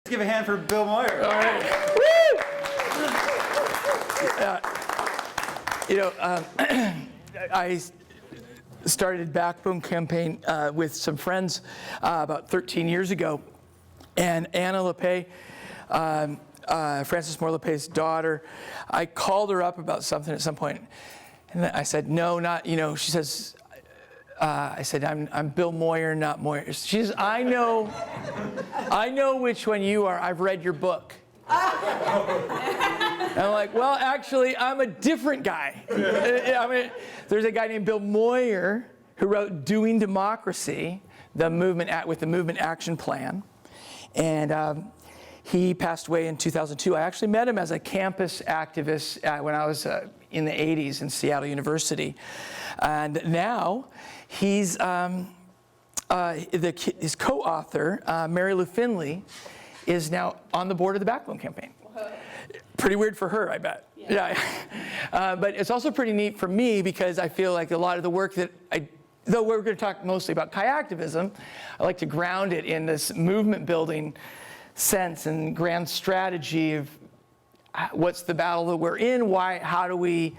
Give a hand for Bill Moyer. All right. Woo! I started Backbone Campaign with some friends about 13 years ago, and Anna LePay, Frances Moore LePay's daughter, I called her up about something at some point, and I said, no, not, she says, I said, I'm Bill Moyer, not Moyer. She says, I know which one you are. I've read your book. And I'm like, well, actually, I'm a different guy. There's a guy named Bill Moyer who wrote Doing Democracy, the movement with the Movement Action Plan. And he passed away in 2002. I actually met him as a campus activist when I was in the 80s in Seattle University. And now he's his co-author, Mary Lou Finley, is now on the board of the Backbone Campaign. Pretty weird for her, I bet. Yeah. But it's also pretty neat for me because I feel like a lot of the work that though we're going to talk mostly about kayaktivism, I like to ground it in this movement building sense and grand strategy of what's the battle that we're in, how do we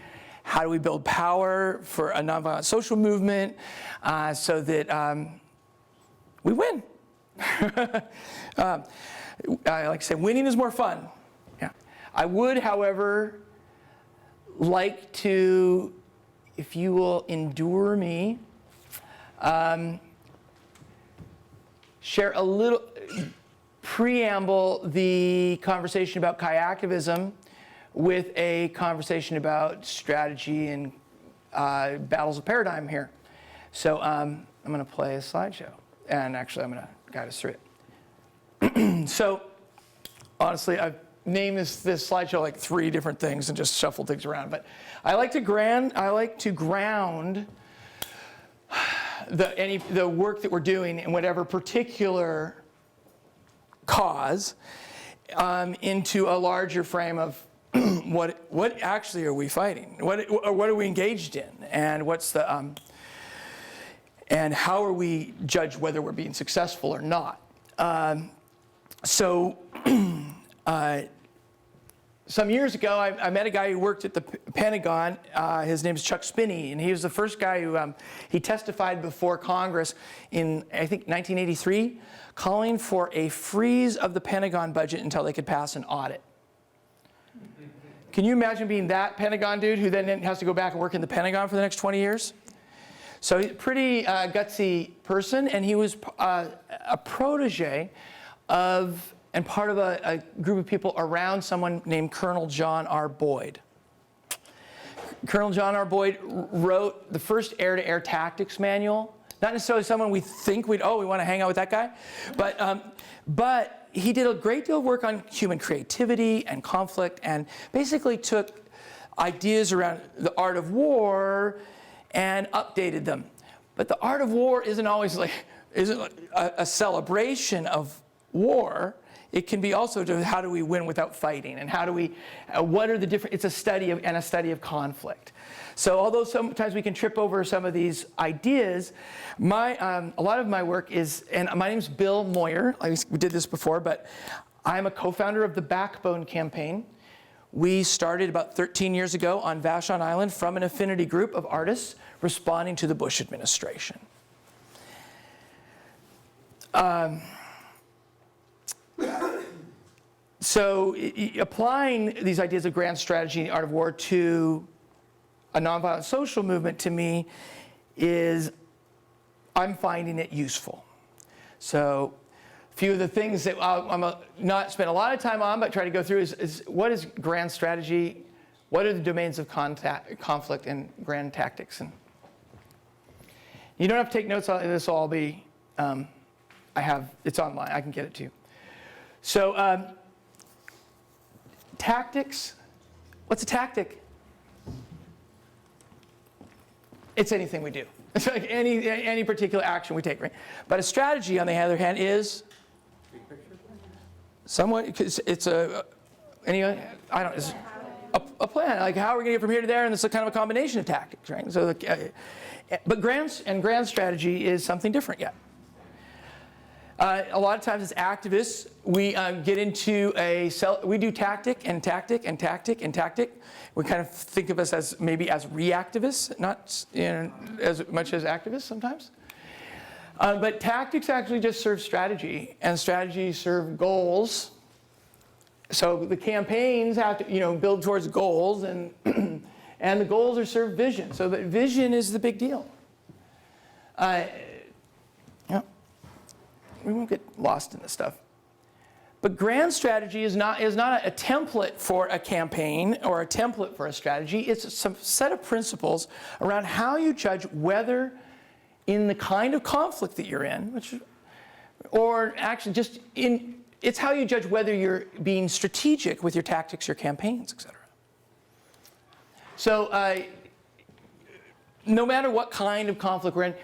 build power for a nonviolent social movement so that we win. I like to say winning is more fun. Yeah. I would, however, like to, if you will endure me, share a little preamble the conversation about kayaktivism with a conversation about strategy and battles of paradigm here. So I'm going to play a slideshow, and actually I'm going to guide us through it. So honestly, I've named this slideshow like 3 different things and just shuffled things around. But I like to ground the work that we're doing in whatever particular cause into a larger frame of what actually are we fighting? What are we engaged in? And what's the and how are we judged whether we're being successful or not? So some years ago, I met a guy who worked at the Pentagon. His name is Chuck Spinney, and he was the first guy who he testified before Congress in, I think, 1983, calling for a freeze of the Pentagon budget until they could pass an audit. Can you imagine being that Pentagon dude who then has to go back and work in the Pentagon for the next 20 years? So he's a pretty gutsy person, and he was a protege of and part of a group of people around someone named Colonel John R. Boyd. Colonel John R. Boyd wrote the first air-to-air tactics manual. Not necessarily someone we think we want to hang out with that guy, but he did a great deal of work on human creativity and conflict, and basically took ideas around the art of war and updated them. But the art of war isn't always isn't a celebration of war. It can be also to how do we win without fighting, and how do we, what are the different, it's a study of conflict. So although sometimes we can trip over some of these ideas, a lot of my work is, and my name's Bill Moyer, we did this before, but I'm a co-founder of the Backbone Campaign. We started about 13 years ago on Vashon Island from an affinity group of artists responding to the Bush administration. So applying these ideas of grand strategy and the art of war to a nonviolent social movement, to me, I'm finding it useful. So a few of the things that I'm not spend a lot of time on, but try to go through is what is grand strategy? What are the domains of conflict and grand tactics? And you don't have to take notes on this. Will all be, it's online. I can get it to you. So tactics, what's a tactic? It's anything we do. It's like any particular action we take, right? But a strategy, on the other hand, is somewhat, because it's a plan. Like, how are we going to get from here to there? And it's a kind of a combination of tactics, right? So, but grand strategy is something different yet. A lot of times as activists, we get into we do tactic and tactic and tactic and tactic. We kind of think of us as maybe as reactivists, not as much as activists sometimes. But tactics actually just serve strategy, and strategies serve goals. So the campaigns have to, build towards goals, and and the goals are serve vision. So that vision is the big deal. We won't get lost in this stuff. But grand strategy is not a template for a campaign or a template for a strategy. It's some set of principles around how you judge whether in the kind of conflict that you're in, or actually it's how you judge whether you're being strategic with your tactics, your campaigns, etc. So no matter what kind of conflict we're in,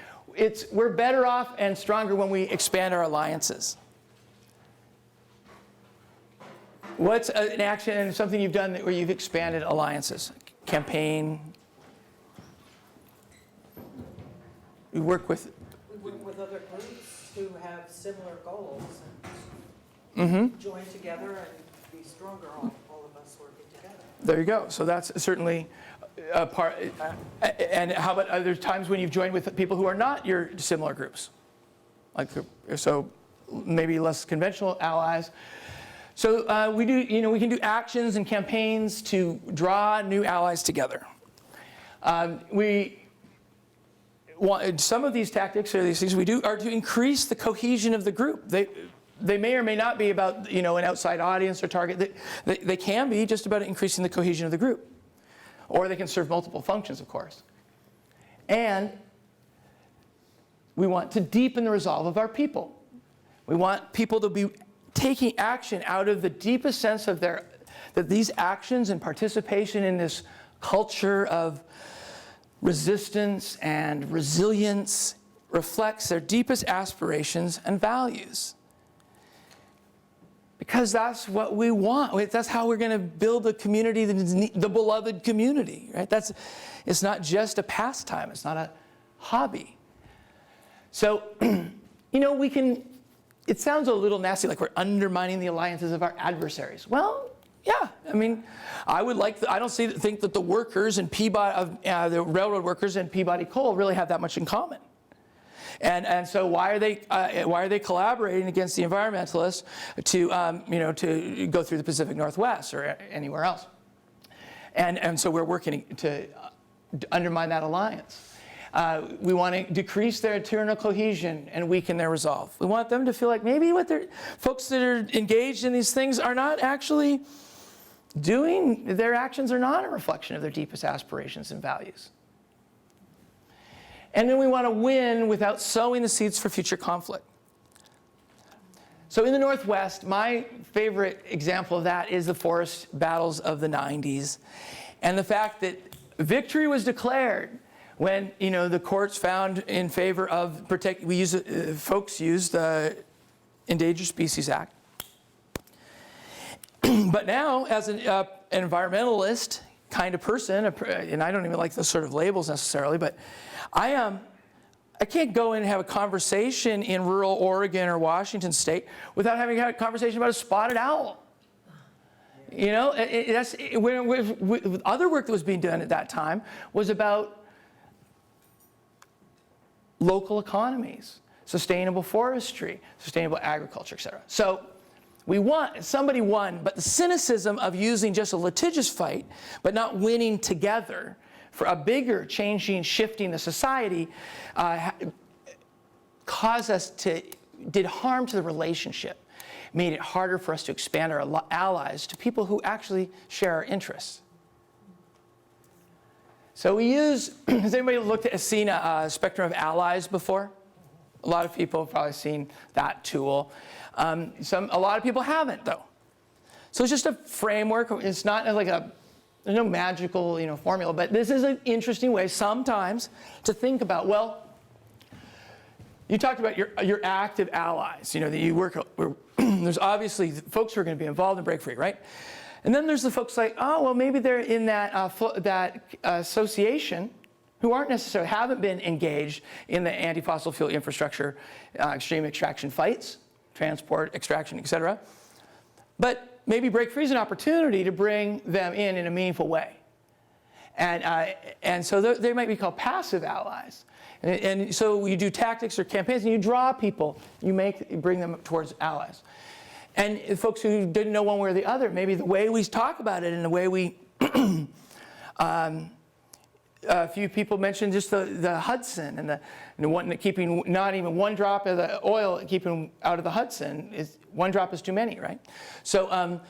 we're better off and stronger when we expand our alliances. What's an action and something you've done where you've expanded alliances? Campaign. We work with other groups who have similar goals and join together and be stronger, all of us working together. There you go. So that's certainly a part. And how about other times when you've joined with people who are not your similar groups? So maybe less conventional allies. So we can do actions and campaigns to draw new allies together. Some of these tactics or these things we do are to increase the cohesion of the group. They may or may not be about an outside audience or target. They can be just about increasing the cohesion of the group. Or they can serve multiple functions, of course. And we want to deepen the resolve of our people. We want people to be taking action out of the deepest sense of that these actions and participation in this culture of resistance and resilience reflects their deepest aspirations and values. Because that's what we want. That's how we're going to build a community that is the beloved community, right? It's not just a pastime. It's not a hobby. So, it sounds a little nasty, like we're undermining the alliances of our adversaries. Well, yeah. I don't think that the workers and the railroad workers and Peabody Coal really have that much in common. And so why are they collaborating against the environmentalists to go through the Pacific Northwest or anywhere else? And so we're working to undermine that alliance. We want to decrease their internal cohesion and weaken their resolve. We want them to feel like maybe folks that are engaged in these things are not actually their actions are not a reflection of their deepest aspirations and values. And then we want to win without sowing the seeds for future conflict. So in the Northwest, my favorite example of that is the forest battles of the 90s. And the fact that victory was declared when the courts found in favor of folks used the Endangered Species Act. But now, as an environmentalist kind of person, and I don't even like those sort of labels necessarily, but I can't go in and have a conversation in rural Oregon or Washington State without having a conversation about a spotted owl. That's other work that was being done at that time was about local economies, sustainable forestry, sustainable agriculture, etc. So somebody won, but the cynicism of using just a litigious fight, but not winning together for a bigger changing, shifting the society, did harm to the relationship, made it harder for us to expand our allies to people who actually share our interests. So has anybody seen a spectrum of allies before? A lot of people have probably seen that tool. A lot of people haven't, though. So it's just a framework. It's not like there's no magical, formula, but this is an interesting way sometimes to think about, you talked about your active allies, that you work, there's obviously folks who are going to be involved in Break Free, right? And then there's the folks like, maybe they're in that association who haven't been engaged in the anti-fossil fuel infrastructure extreme extraction fights. transport, extraction, et cetera. But maybe break free is an opportunity to bring them in a meaningful way. And so they might be called passive allies. And so you do tactics or campaigns and you draw people, you bring them towards allies. And folks who didn't know one way or the other, maybe the way we talk about it and the way we, a few people mentioned just the Hudson and the one keeping not even one drop of the oil keeping out of the Hudson is one drop is too many, right? So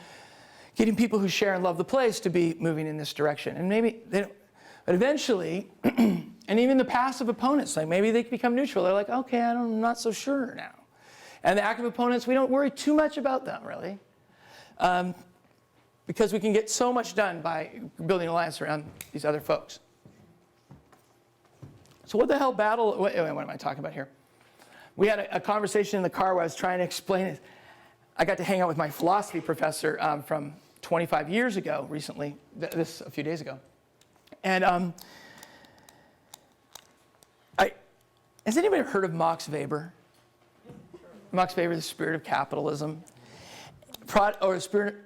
getting people who share and love the place to be moving in this direction, and maybe but eventually, and even the passive opponents, like maybe they become neutral. They're like, okay, I'm not so sure now. And the active opponents, we don't worry too much about them really, because we can get so much done by building an alliance around these other folks. So what the hell what am I talking about here? We had a conversation in the car where I was trying to explain it. I got to hang out with my philosophy professor from 25 years ago recently, this a few days ago. And has anybody heard of Max Weber? Max Weber, The Spirit of Capitalism. Or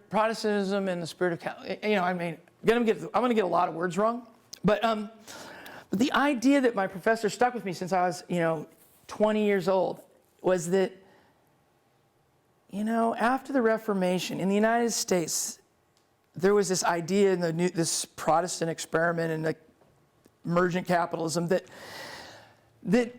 Protestantism and the Spirit of Capitalism. You know, I mean, I'm going to get a lot of words wrong. But the idea that my professor stuck with me since I was, 20 years old was that, after the Reformation in the United States, there was this idea in this Protestant experiment in the emergent capitalism that there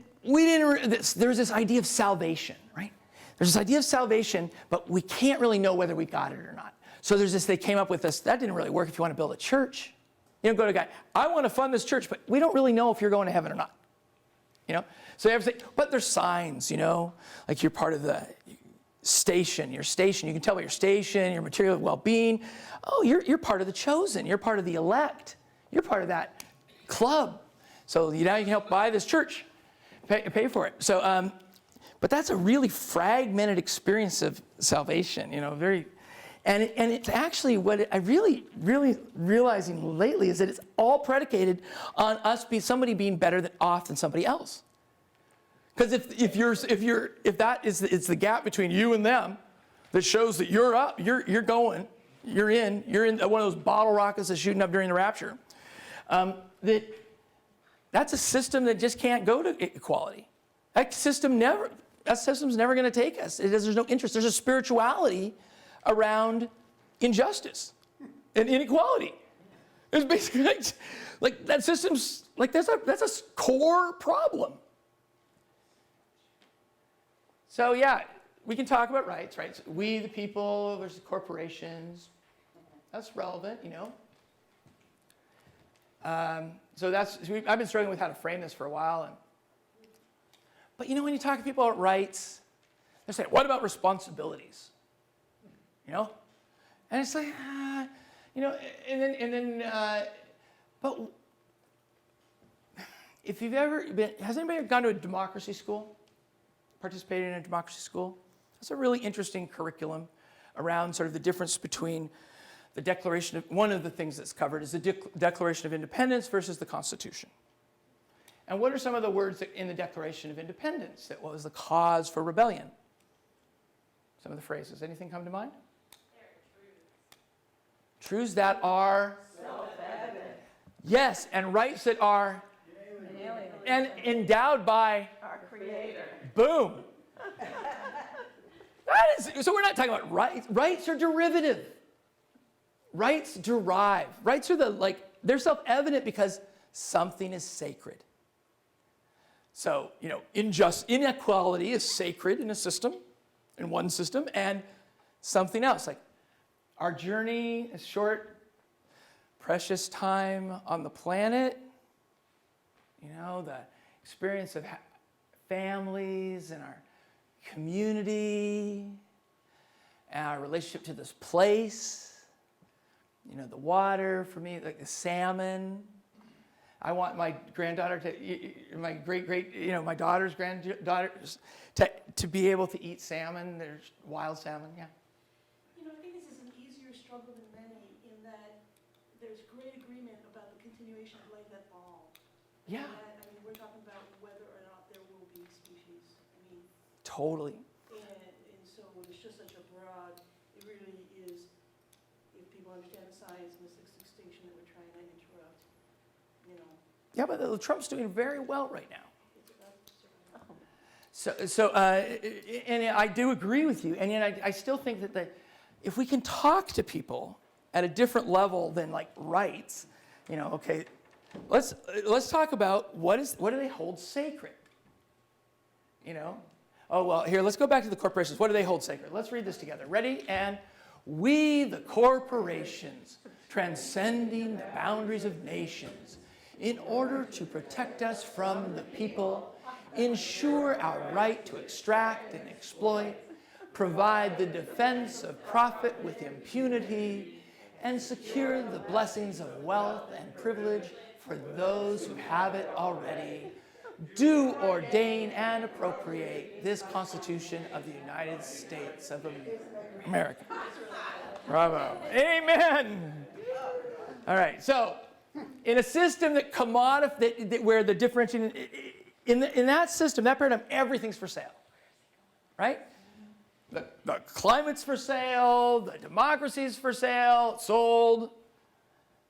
was this idea of salvation, right? There's this idea of salvation, but we can't really know whether we got it or not. So they came up with this, that didn't really work if you want to build a church. You don't go to a guy, I want to fund this church, but we don't really know if you're going to heaven or not. So they have to say, but there's signs, like you're part of the station, your station. You can tell by your station, your material well-being. Oh, you're part of the chosen. You're part of the elect. You're part of that club. So now you can help buy this church, pay for it. So, but that's a really fragmented experience of salvation, And it's actually what I really realizing lately is that it's all predicated on somebody being better off than somebody else. Because if that is it's the gap between you and them that shows that you're up, you're in one of those bottle rockets that's shooting up during the rapture. That's a system that just can't go to equality. That system's never going to take us. There's no interest. There's a spirituality around injustice and inequality. It's basically like that system's like that's a core problem. So yeah, we can talk about rights, right? We the people versus corporations. That's relevant, So I've been struggling with how to frame this for a while, but when you talk to people about rights, they're saying, "What about responsibilities?" And it's like, but if you've ever has anybody gone to a democracy school? Participated in a democracy school? That's a really interesting curriculum around sort of the difference between the Declaration of, one of the things that's covered is the Declaration of Independence versus the Constitution. And what are some of the words in the Declaration of Independence that was the cause for rebellion? Some of the phrases. Anything come to mind? Truths that are self-evident. Yes, and rights that are inalienable and endowed by our Creator. Boom. So we're not talking about rights. Rights are derivative. Rights derive. Rights are they're self-evident because something is sacred. So, inequality is sacred in one system, and something else, like our journey, a short, precious time on the planet, the experience of families and our community, and our relationship to this place, the water for me, like the salmon. I want my granddaughter my daughter's granddaughters to be able to eat salmon. There's wild salmon, yeah. I think this is an easier struggle than many in that there's great agreement about the continuation of life at all. Yeah. We're talking about whether or not there will be species. Totally. And so it's just such a broad, it really is, if people understand the science and the sixth extinction that we're trying to interrupt, you know, Yeah, but Trump's doing very well right now. it's about survival. And I do agree with you. And yet I still think that if we can talk to people at a different level than like rights, you know, okay, let's talk about what do they hold sacred? You know? Oh, well, here, let's go back to the corporations. What do they hold sacred? Let's read this together. Ready? And we, the corporations, transcending the boundaries of nations, in order to protect us from the people, ensure our right to extract and exploit, provide the defense of profit with impunity, and secure the blessings of wealth and privilege for those who have it already, do ordain and appropriate this Constitution of the United States of America. Bravo. Amen. All right, so in a system that where the differentiating, in that system, that paradigm, everything's for sale, right? The climate's for sale, the democracy's for sale, it's sold.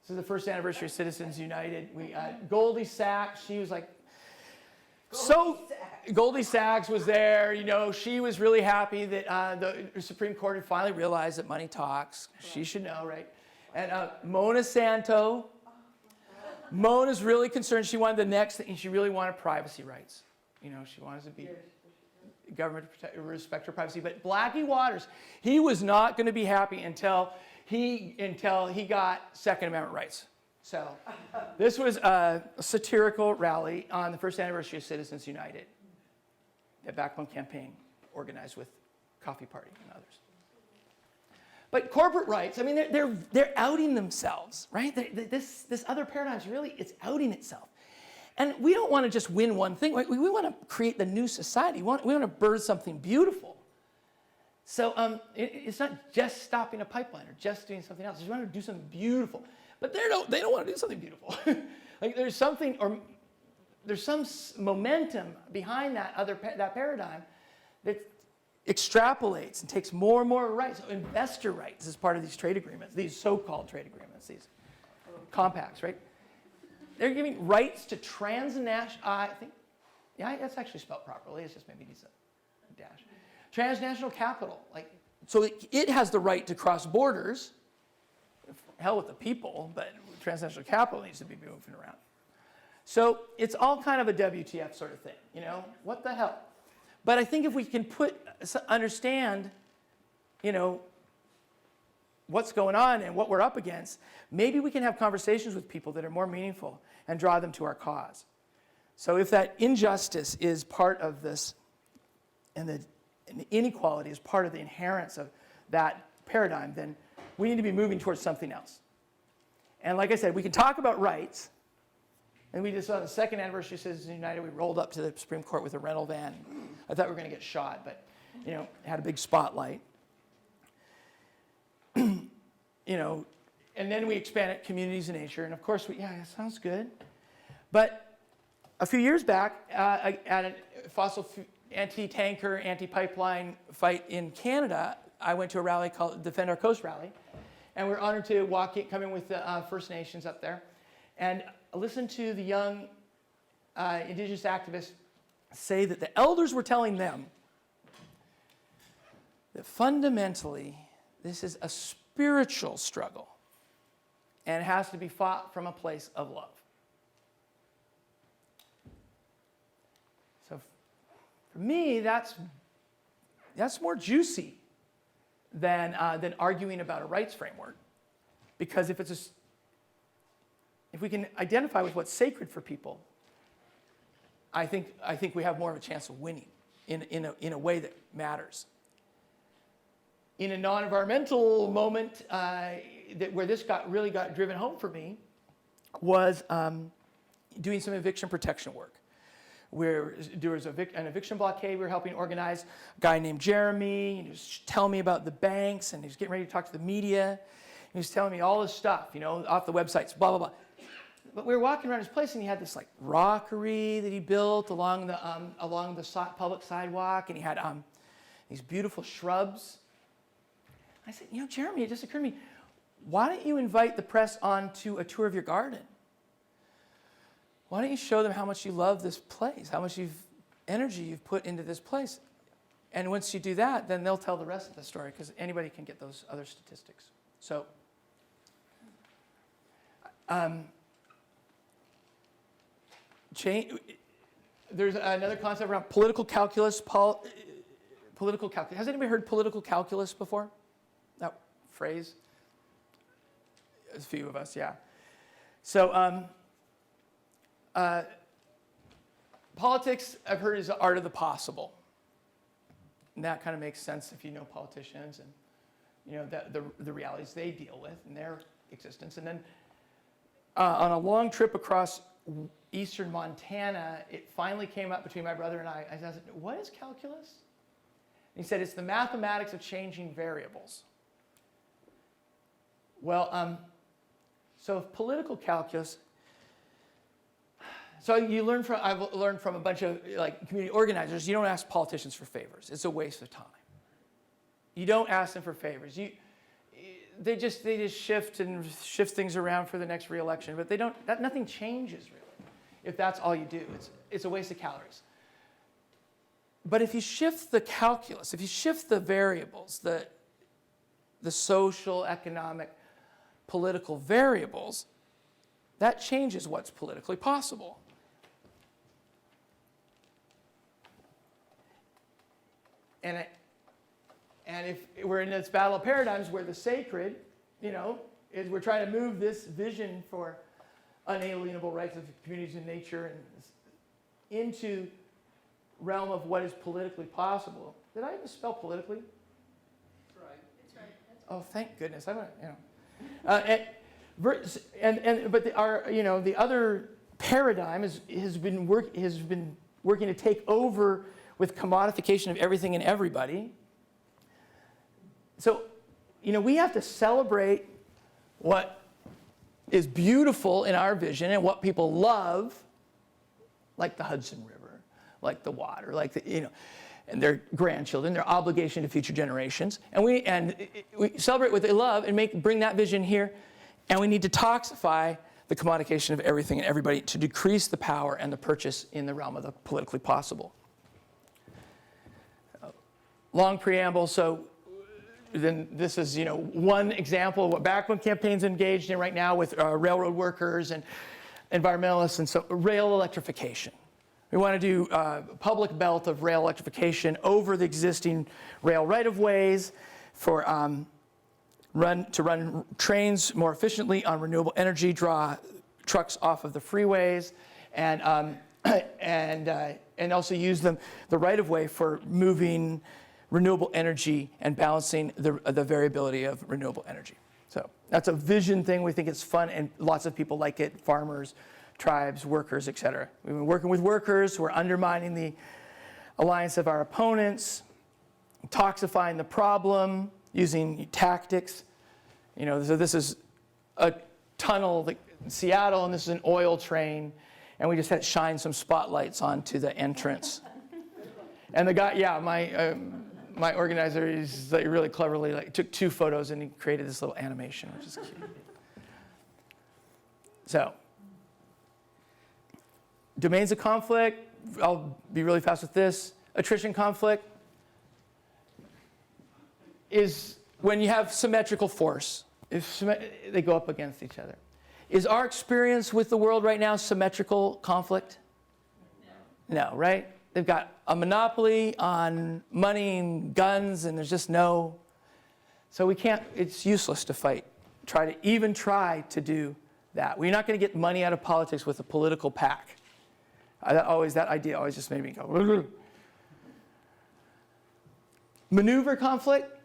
This is the first anniversary of Citizens United. Goldie Sachs, she was like, Goldie Sachs was there, you know, she was really happy that the Supreme Court had finally realized that money talks. She should know, right? And Mona Santo, Mona's really concerned. She wanted the next thing, she really wanted privacy rights. You know, she wanted to be government to respect her privacy. But Blackie Waters, he was not going to be happy until he got Second Amendment rights. So this was a satirical rally on the first anniversary of Citizens United, the Backbone Campaign organized with Coffee Party and others. But corporate rights, I mean, they're outing themselves, right? This other paradigm is really, it's outing itself. And we don't want to just win one thing. We want to create the new society. We want to birth something beautiful. So it's not just stopping a pipeline or just doing something else. We want to do something beautiful. But they don't want to do something beautiful. Like there's some momentum behind that paradigm that extrapolates and takes more and more rights. So investor rights is part of these trade agreements, these so-called trade agreements, these compacts, right? They're giving rights to transnational, that's actually spelled properly. It's just maybe needs a dash. Transnational capital, so it has the right to cross borders. Hell with the people, but transnational capital needs to be moving around. So it's all kind of a WTF sort of thing, you know? What the hell? But I think if we can understand, you know, what's going on and what we're up against, maybe we can have conversations with people that are more meaningful and draw them to our cause. So if that injustice is part of this, and the inequality is part of the inherence of that paradigm, then we need to be moving towards something else. And like I said, we can talk about rights. And we just saw the second anniversary of Citizens United, we rolled up to the Supreme Court with a rental van. I thought we were going to get shot, but, you know, it had a big spotlight. You know, and then we expanded communities in nature. And of course, that sounds good. But a few years back, at a fossil anti-tanker, anti-pipeline fight in Canada, I went to a rally called Defend Our Coast Rally. And we're honored to come in with the First Nations up there. And listen to the young Indigenous activists say that the elders were telling them that fundamentally this is a spiritual struggle and it has to be fought from a place of love. So for me, that's more juicy than arguing about a rights framework. Because if we can identify with what's sacred for people, I think we have more of a chance of winning in a way that matters. In a non-environmental moment, where this really got driven home for me, was doing some eviction protection work. Where there was an eviction blockade we were helping organize. A guy named Jeremy, he was telling me about the banks, and he was getting ready to talk to the media. He was telling me all this stuff, you know, off the websites, blah, blah, blah. But we were walking around his place, and he had this like rockery that he built along the public sidewalk, and he had these beautiful shrubs. I said, Jeremy, it just occurred to me, why don't you invite the press on to a tour of your garden? Why don't you show them how much you love this place, how much energy you've put into this place? And once you do that, then they'll tell the rest of the story, because anybody can get those other statistics. So, there's another concept around political calculus. Political calculus. Has anybody heard political calculus before? That phrase? A few of us, yeah. So, politics, I've heard, is the art of the possible. And that kind of makes sense if you know politicians and the realities they deal with in their existence. And then on a long trip across eastern Montana, it finally came up between my brother and I. I said, what is calculus? And he said, it's the mathematics of changing variables. Well, so if political calculus, so I've learned from a bunch of community organizers, you don't ask politicians for favors. It's a waste of time. You don't ask them for favors. They just shift things around for the next re-election, but nothing changes really. If that's all you do, it's a waste of calories. But if you shift the calculus, if you shift the variables, the social, economic, political variables, that changes what's politically possible. And if we're in this battle of paradigms where the sacred, is we're trying to move this vision for unalienable rights of communities and nature and into realm of what is politically possible. Did I misspell politically? That's right. It's right. Oh, thank goodness! The other paradigm has been working to take over with commodification of everything and everybody. So, we have to celebrate what is beautiful in our vision and what people love, like the Hudson River, like the water, and their grandchildren, their obligation to future generations. And we celebrate what they love and bring that vision here. And we need to toxify the commodification of everything and everybody to decrease the power and the purchase in the realm of the politically possible. Long preamble, so then this is, one example of what backbone campaigns engaged in right now with railroad workers and environmentalists, and so rail electrification. We want to do a public belt of rail electrification over the existing rail right-of-ways for run trains more efficiently on renewable energy, draw trucks off of the freeways, and also use the right-of-way for moving renewable energy and balancing the variability of renewable energy. So that's a vision thing. We think it's fun, and lots of people like it, farmers, tribes, workers, et cetera. We've been working with workers who are undermining the alliance of our opponents, toxifying the problem, using tactics. So this is a tunnel in Seattle, and this is an oil train, and we just had to shine some spotlights onto the entrance. And the guy, my organizer, is really cleverly took 2 photos and he created this little animation, which is cute. So, domains of conflict. I'll be really fast with this. Attrition conflict is when you have symmetrical force. If they go up against each other. Is our experience with the world right now symmetrical conflict? No, right? They've got a monopoly on money and guns, and there's just no. So we can't, it's useless to fight. Try to do that. We're not going to get money out of politics with a political pack. That idea always just made me go. Maneuver conflict.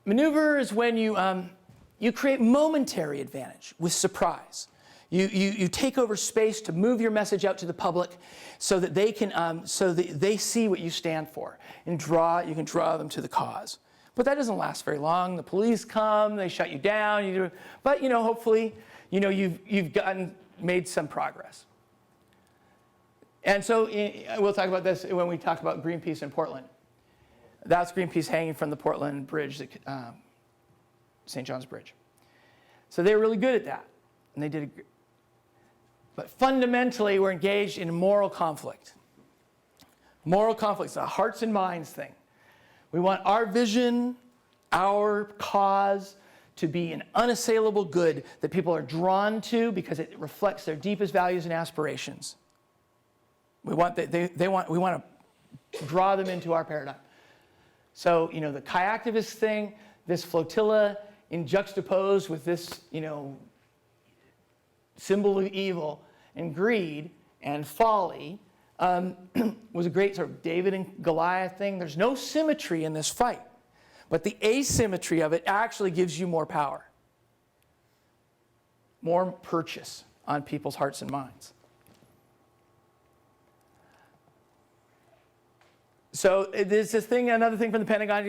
Maneuver is when you create momentary advantage with surprise. You take over space to move your message out to the public so that they can they see what you stand for and you can draw them to the cause. But that doesn't last very long. The police come, they shut you down. But hopefully, you've made some progress. And so we'll talk about this when we talk about Greenpeace in Portland. That's Greenpeace hanging from the Portland Bridge, St. John's Bridge. So they were really good at that, and they did. But fundamentally, we're engaged in moral conflict. Moral conflict is a hearts and minds thing. We want our vision, our cause, to be an unassailable good that people are drawn to because it reflects their deepest values and aspirations. We want we want to draw them into our paradigm. So, the kayaktivist thing, this flotilla in juxtaposed with this, symbol of evil and greed and folly was a great sort of David and Goliath thing. There's no symmetry in this fight. But the asymmetry of it actually gives you more power, more purchase on people's hearts and minds. So there's this thing, another thing from the Pentagon,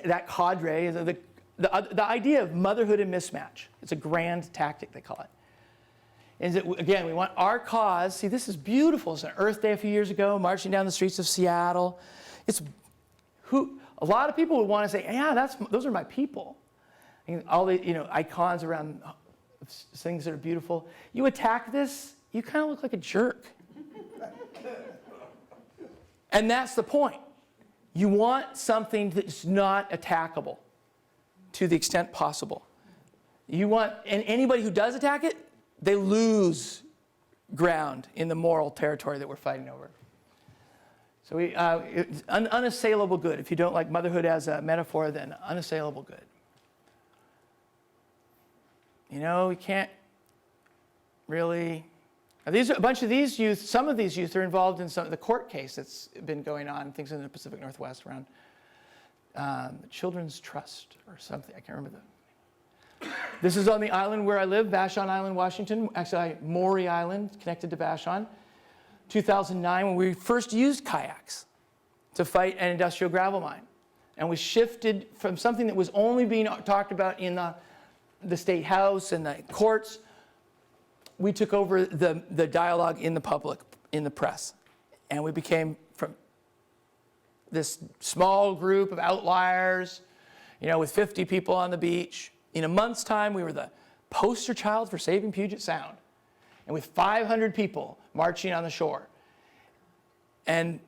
that cadre, is the idea of motherhood and mismatch. It's a grand tactic, they call it. Is that, again, we want our cause. See, this is beautiful. It's an Earth Day a few years ago, marching down the streets of Seattle. A lot of people would want to say, yeah, those are my people. And all the icons around things that are beautiful. You attack this, you kind of look like a jerk. And that's the point. You want something that's not attackable to the extent possible. And anybody who does attack it, they lose ground in the moral territory that we're fighting over. So it's unassailable good. If you don't like motherhood as a metaphor, then unassailable good. We can't really. A bunch of these youth, some of these youth are involved in some of the court case that's been going on, things in the Pacific Northwest around Children's Trust or something. I can't remember This is on the island where I live, Vashon Island, Washington. Actually, Moyer Island, connected to Vashon. 2009, when we first used kayaks to fight an industrial gravel mine. And we shifted from something that was only being talked about in the state house and the courts. We took over the dialogue in the public, in the press. And we became, from this small group of outliers, with 50 people on the beach. In a month's time, we were the poster child for saving Puget Sound. And with 500 people marching on the shore. And,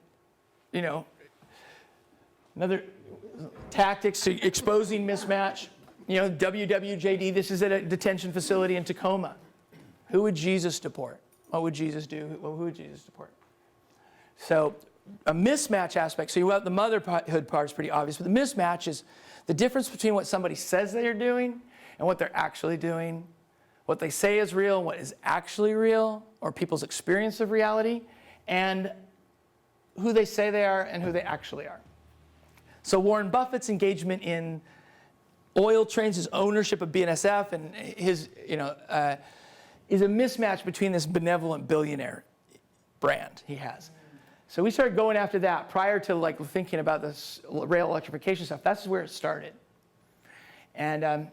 another tactics to exposing mismatch. WWJD, this is at a detention facility in Tacoma. Who would Jesus deport? What would Jesus do? Who would Jesus deport? So a mismatch aspect. So the motherhood part is pretty obvious, but the mismatch is the difference between what somebody says they're doing and what they're actually doing. What they say is real and what is actually real, or people's experience of reality, and who they say they are and who they actually are. So Warren Buffett's engagement in oil trains, his ownership of BNSF, and his, is a mismatch between this benevolent billionaire brand he has. So we started going after that prior to thinking about this rail electrification stuff. That's where it started. And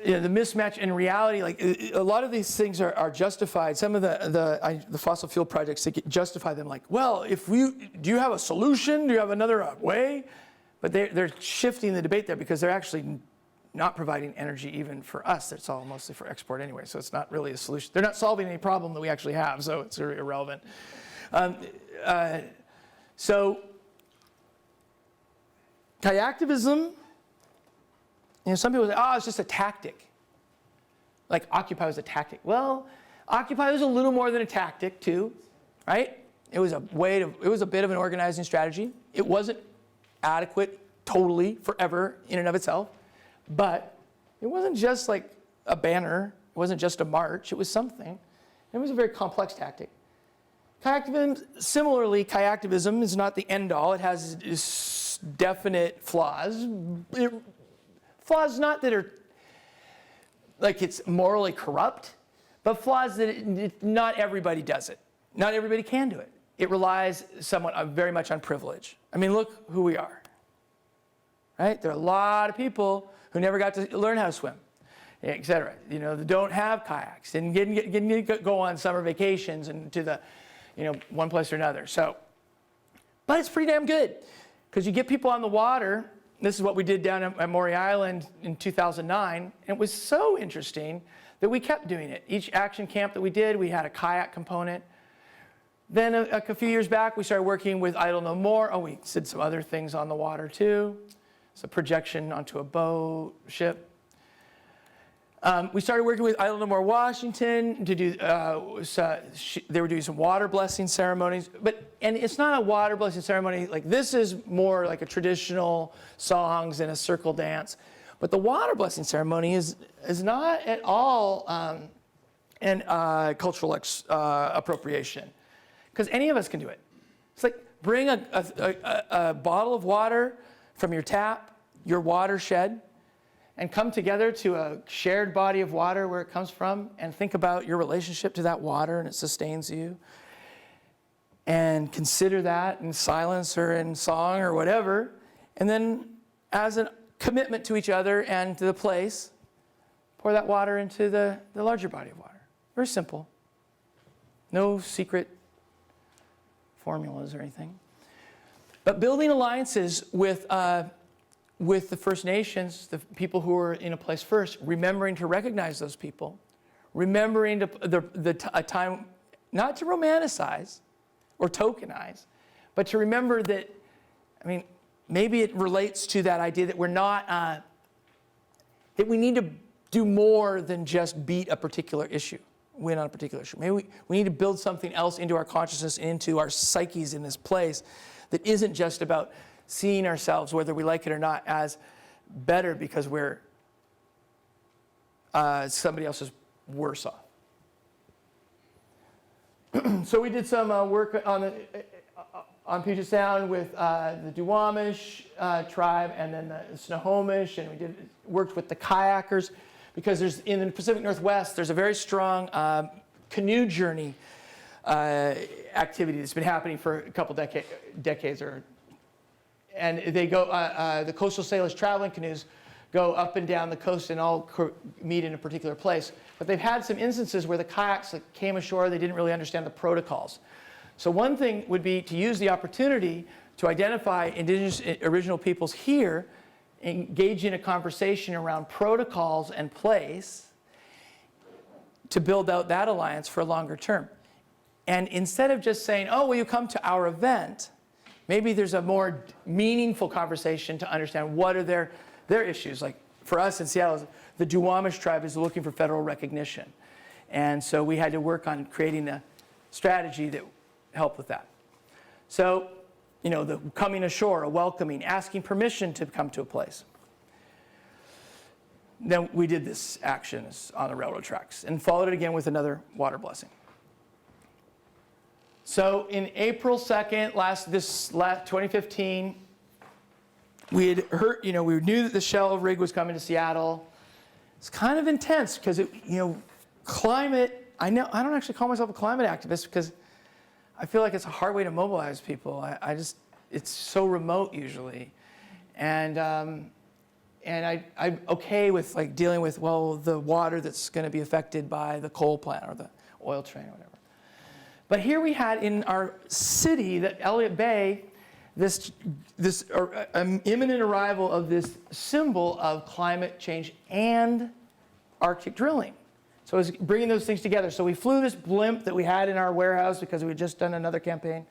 the mismatch in reality, a lot of these things are justified. Some of the fossil fuel projects, they justify them do you have a solution? Do you have another way? But they're shifting the debate there because they're actually not providing energy even for us. It's all mostly for export anyway, so it's not really a solution. They're not solving any problem that we actually have, so it's very irrelevant. So kayaktivism, some people say, it's just a tactic. Like Occupy was a tactic. Well, Occupy was a little more than a tactic too, right? It was a bit of an organizing strategy. It wasn't adequate totally forever in and of itself, but it wasn't just like a banner. It wasn't just a march. It was something. It was a very complex tactic. Similarly, kayaktivism is not the end all. It has definite flaws. Flaws not that are like it's morally corrupt, but flaws that not everybody does it. Not everybody can do it. It relies somewhat very much on privilege. I mean, look who we are, right? There are a lot of people who never got to learn how to swim, et cetera. That don't have kayaks, didn't go on summer vacations and to the, one place or another. So But it's pretty damn good because you get people on the water. This is what we did down at Moyer Island in 2009. And it was so interesting that we kept doing it. Each action camp that we did, we had a kayak component. Then a few years back, we started working with Idle No More. Oh, we did some other things on the water too. So projection onto a boat, ship. We started working with Idle No More Washington to do, they were doing some water blessing ceremonies. And it's not a water blessing ceremony, like this is more like a traditional songs and a circle dance. But the water blessing ceremony is not at all cultural appropriation. Because any of us can do it. It's like bring a bottle of water from your tap, your watershed, and come together to a shared body of water where it comes from and think about your relationship to that water and it sustains you. And consider that in silence or in song or whatever. And then as a commitment to each other and to the place, pour that water into the larger body of water. Very simple. No secret formulas or anything. But building alliances with the First Nations, the people who are in a place first, remembering to recognize those people, remembering a time not to romanticize or tokenize, but to remember that, I mean, maybe it relates to that idea that we're not, that we need to do more than just beat a particular issue, win on a particular issue. Maybe we need to build something else into our consciousness, into our psyches in this place that isn't just about seeing ourselves, whether we like it or not, as better because we're somebody else is worse off. So we did some work on Puget Sound with the Duwamish tribe and then the Snohomish, and we worked with the kayakers because in the Pacific Northwest there's a very strong canoe journey activity that's been happening for a couple decades and they go, the coastal sailors traveling canoes go up and down the coast and all meet in a particular place. But they've had some instances where the kayaks came ashore, they didn't really understand the protocols. So one thing would be to use the opportunity to identify indigenous original peoples here, engage in a conversation around protocols and place to build out that alliance for a longer term. And instead of just saying, oh, will you come to our event, maybe there's a more meaningful conversation to understand what are their issues. Like for us in Seattle, the Duwamish tribe is looking for federal recognition. And so we had to work on creating a strategy that helped with that. So, you know, the coming ashore, a welcoming, asking permission to come to a place. Then we did this action on the railroad tracks and followed it again with another water blessing. So in April 2nd, 2015, we had heard, you know, we knew that the Shell rig was coming to Seattle. It's kind of intense because climate, I don't actually call myself a climate activist because I feel like it's a hard way to mobilize people. It's so remote usually. And I'm okay with like dealing with, well, the water that's going to be affected by the coal plant or the oil train or whatever. But here we had in our city, that Elliott Bay, this imminent arrival of this symbol of climate change and Arctic drilling. So it was bringing those things together. So we flew this blimp that we had in our warehouse because we had just done another campaign.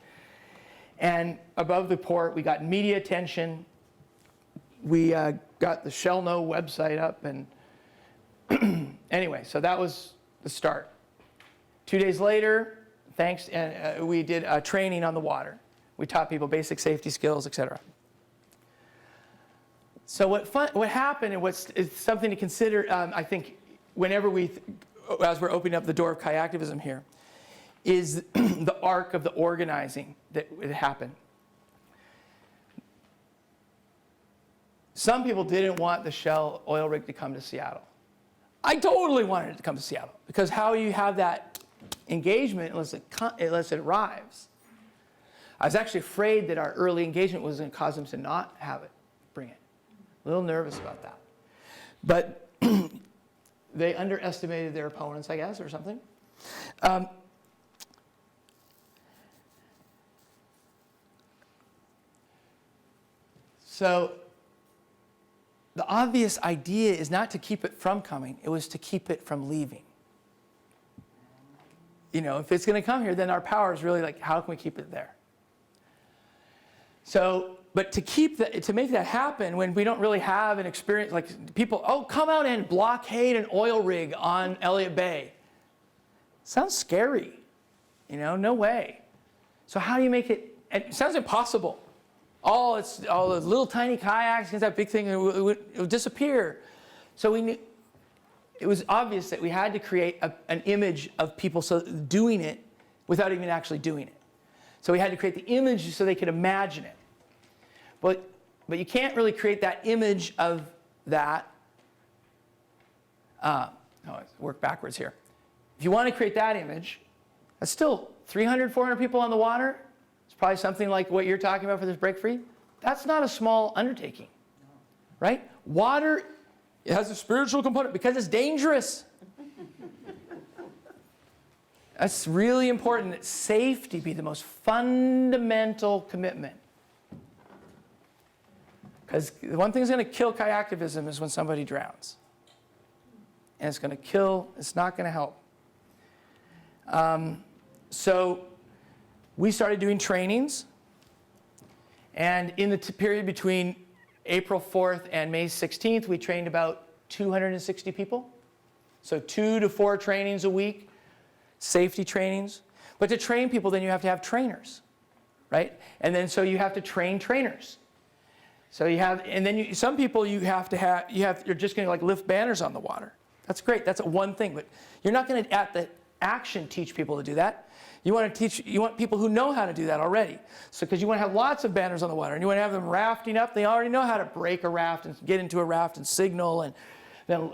And above the port, we got media attention. We got the sHellNo website up. And anyway, so that was the start. 2 days later, we did a training on the water. We taught people basic safety skills, etc. So what happened, and it's something to consider, I think, whenever as we're opening up the door of kayaktivism here, is the arc of the organizing that would happen. Some people didn't want the Shell oil rig to come to Seattle. I totally wanted it to come to Seattle because how you have that engagement unless it arrives. I was actually afraid that our early engagement was going to cause them to not have it, bring it. A little nervous about that. But they underestimated their opponents, I guess, or something. So the obvious idea is not to keep it from coming, it was to keep it from leaving. You know, if it's going to come here, then our power is really like, how can we keep it there? So, but to make that happen when we don't really have an experience, like people, oh, come out and blockade an oil rig on Elliott Bay. Sounds scary, you know, no way. So how do you make it, it sounds impossible. It's all the little tiny kayaks against that big thing, it would disappear. So we knew, it was obvious that we had to create an image of people doing it without even actually doing it. So we had to create the image so they could imagine it. But you can't really create that image of that. Work backwards here. If you want to create that image, that's still 300, 400 people on the water. It's probably something like what you're talking about for this break free. That's not a small undertaking, right? Water, it has a spiritual component because it's dangerous. That's really important that safety be the most fundamental commitment. Because the one thing that's going to kill kayaktivism is when somebody drowns. And it's going to kill, it's not going to help. So we started doing trainings. And in the period between April 4th and May 16th, we trained about 260 people. So 2 to 4 trainings a week, safety trainings. But to train people, then you have to have trainers, right? And then so you have to train trainers. So you have, and then some people you're just going to like lift banners on the water. That's great. That's one thing, but you're not going to at the action teach people to do that. You want people who know how to do that already. So because you want to have lots of banners on the water and you want to have them rafting up, they already know how to break a raft and get into a raft and signal and then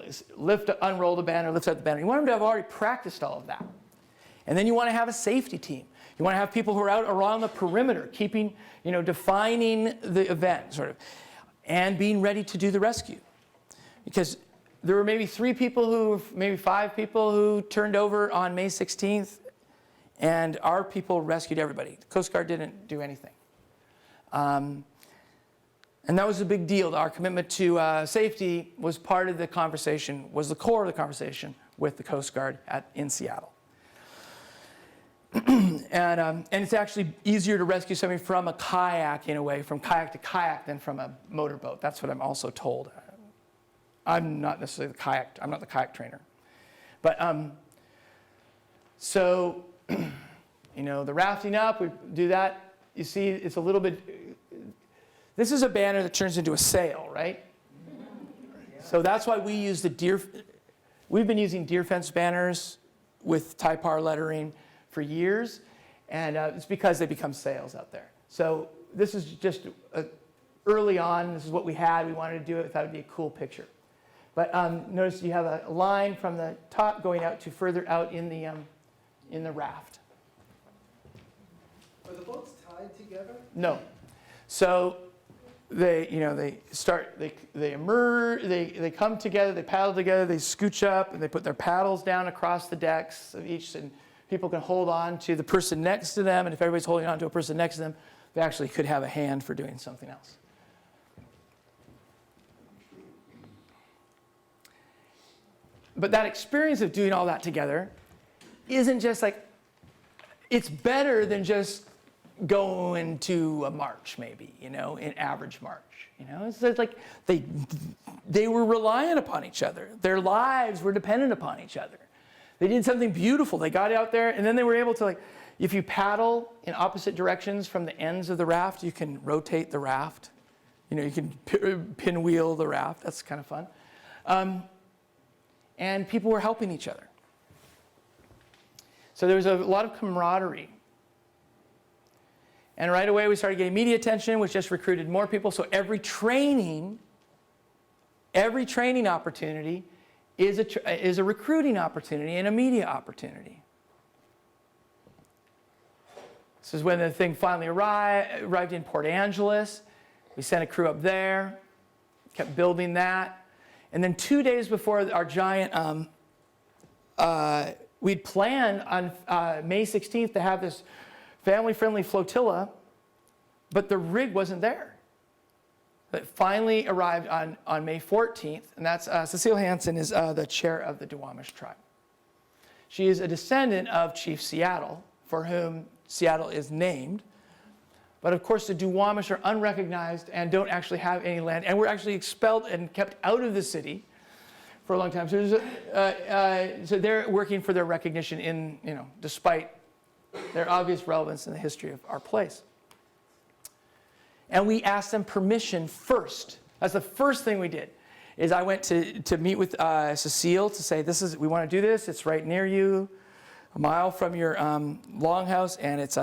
unroll the banner, lift up the banner. You want them to have already practiced all of that. And then you want to have a safety team. You want to have people who are out around the perimeter, keeping, defining the event, sort of, and being ready to do the rescue. Because there were maybe 5 people who turned over on May 16th, and our people rescued everybody. The Coast Guard didn't do anything. And that was a big deal. Our commitment to safety was part of the conversation, was the core of the conversation with the Coast Guard in Seattle. And it's actually easier to rescue somebody from a kayak, in a way, from kayak to kayak than from a motorboat. That's what I'm also told. I'm not necessarily I'm not the kayak trainer. But so, the rafting up, we do that. You see, it's a little bit, this is a banner that turns into a sail, right? So that's why we use we've been using deer fence banners with Typar lettering for years, and it's because they become sails out there. So this is just early on, this is what we had. We wanted to do it, thought it'd be a cool picture. But notice you have a line from the top going out to further out in the raft. Are the boats tied together? No. So they emerge, they come together, they paddle together, they scooch up, and they put their paddles down across the decks of each, and people can hold on to the person next to them, and if everybody's holding on to a person next to them, they actually could have a hand for doing something else. But that experience of doing all that together isn't just like, it's better than just going to a march, maybe, an average march. It's like they were reliant upon each other. Their lives were dependent upon each other. They did something beautiful. They got out there, and then they were able to, if you paddle in opposite directions from the ends of the raft, you can rotate the raft. You can pinwheel the raft. That's kind of fun. And people were helping each other. So there was a lot of camaraderie. And right away we started getting media attention, which just recruited more people. So every training opportunity is a recruiting opportunity and a media opportunity. This is when the thing finally arrived in Port Angeles. We sent a crew up there, kept building that. And then 2 days before our giant, we'd planned on May 16th to have this family-friendly flotilla, but the rig wasn't there. that finally arrived on May 14th, and that's Cecile Hansen is the chair of the Duwamish tribe. She is a descendant of Chief Seattle, for whom Seattle is named. But of course, the Duwamish are unrecognized and don't actually have any land, and were actually expelled and kept out of the city for a long time. So, so they're working for their recognition in, despite their obvious relevance in the history of our place. And we asked them permission first. That's the first thing we did. Is I went to meet with Cecile to say, we want to do this. It's right near you, a mile from your longhouse, and it's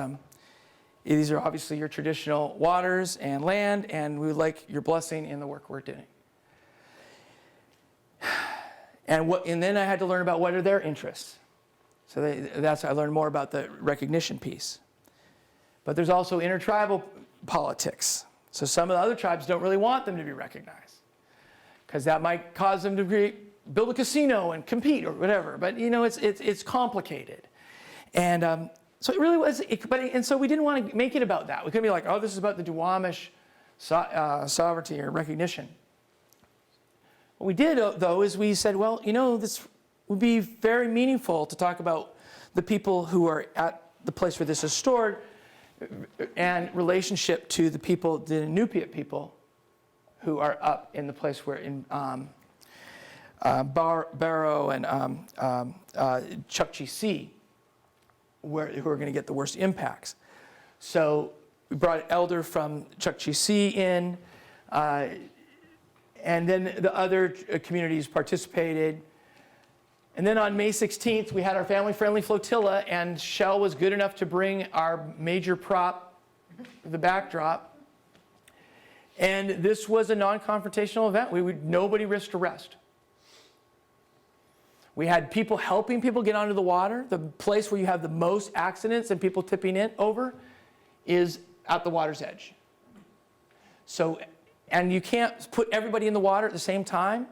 these are obviously your traditional waters and land, and we would like your blessing in the work we're doing. And then I had to learn about what are their interests. So I learned more about the recognition piece. But there's also intertribal politics. So some of the other tribes don't really want them to be recognized, because that might cause them to build a casino and compete or whatever. But it's complicated, and so it really was. And so we didn't want to make it about that. We couldn't be like, oh, this is about the Duwamish sovereignty or recognition. What we did though is we said, well, this would be very meaningful to talk about the people who are at the place where this is stored, and relationship to the people, the Inupiat people, who are up in the place where in Barrow and Chukchi who are going to get the worst impacts. So we brought an elder from Chukchi in, and then the other communities participated. And then on May 16th, we had our family-friendly flotilla, and Shell was good enough to bring our major prop, the backdrop. And this was a non-confrontational event. Nobody risked arrest. We had people helping people get onto the water. The place where you have the most accidents and people tipping in over is at the water's edge. So, and you can't put everybody in the water at the same time.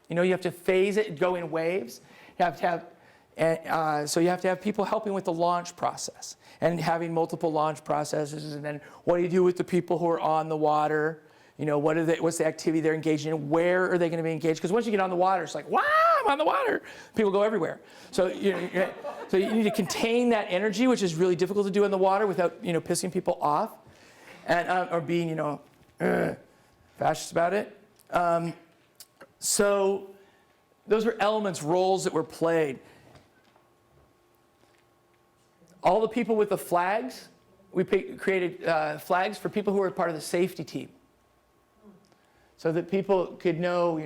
You have to phase it, go in waves. You have to have, so you have to have people helping with the launch process and having multiple launch processes. And then what do you do with the people who are on the water? What's the activity they're engaged in? Where are they going to be engaged? Because once you get on the water, it's like, wow, I'm on the water. People go everywhere. So so you need to contain that energy, which is really difficult to do in the water without pissing people off, and or being fascist about it. So those were elements, roles that were played. All the people with the flags, we created flags for people who were part of the safety team, so that people could know,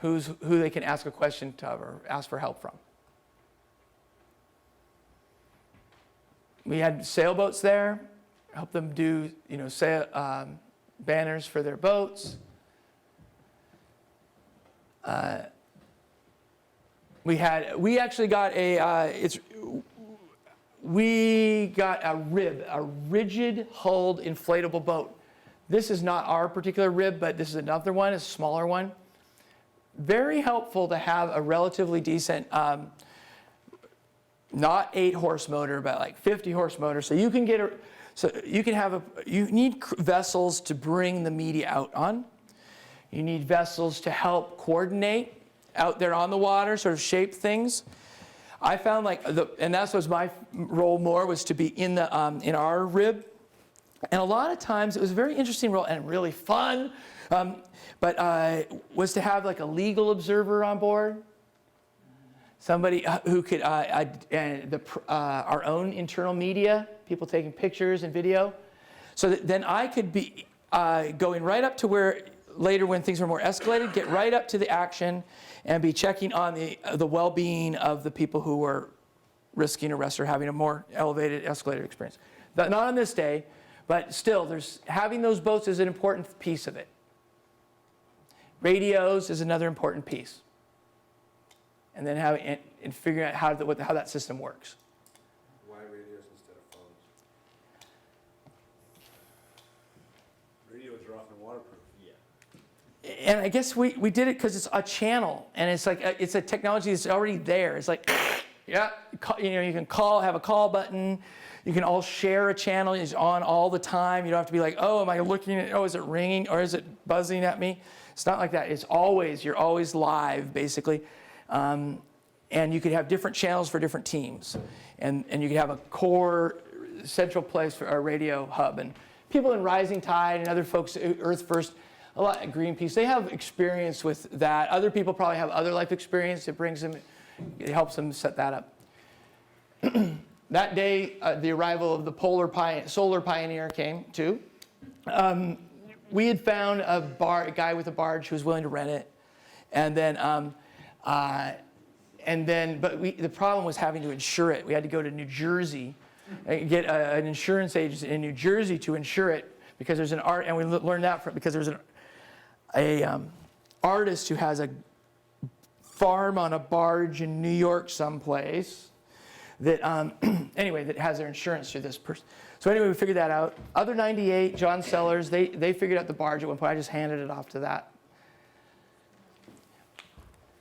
who they can ask a question to or ask for help from. We had sailboats there, helped them do, banners for their boats. We actually got a rib, a rigid-hulled inflatable boat. This is not our particular rib, but this is another one, a smaller one. Very helpful to have a relatively decent, not 8-horse motor, but like 50-horse motor. So you can you need vessels to bring the media out on. You need vessels to help coordinate out there on the water, sort of shape things. I found and that was my role more, was to be in our rib. And a lot of times it was a very interesting role and really fun, but was to have a legal observer on board. Somebody who could, our own internal media, people taking pictures and video. So that then I could be going right up to where, later when things were more escalated, get right up to the action and be checking on the well-being of the people who were risking arrest or having a more elevated, escalated experience. But not on this day, but still, having those boats is an important piece of it. Radios is another important piece. And then and figuring out how that system works. Why radios instead of phones? Radios are often waterproof. Yeah. And I guess we did it because it's a channel, and it's a technology that's already there. It's like, Yeah, you can call, have a call button. You can all share a channel. It's on all the time. You don't have to be like, oh, am I looking at, oh, is it ringing or is it buzzing at me? It's not like that. It's always, you're always live, basically. And you could have different channels for different teams. And you could have a core central place for a radio hub. And people in Rising Tide and other folks, Earth First, a lot of Greenpeace, they have experience with that. Other people probably have other life experience. It helps them set that up. That day, the arrival of the Solar Pioneer came too. We had found a guy with a barge who was willing to rent it. And then, the problem was having to insure it. We had to go to New Jersey and get an insurance agent in New Jersey to insure it because there's and we learned that because there's an artist who has a farm on a barge in New York someplace that, anyway, that has their insurance through this person. So anyway, we figured that out. Other 98, John Sellers, they figured out the barge at one point. I just handed it off to that.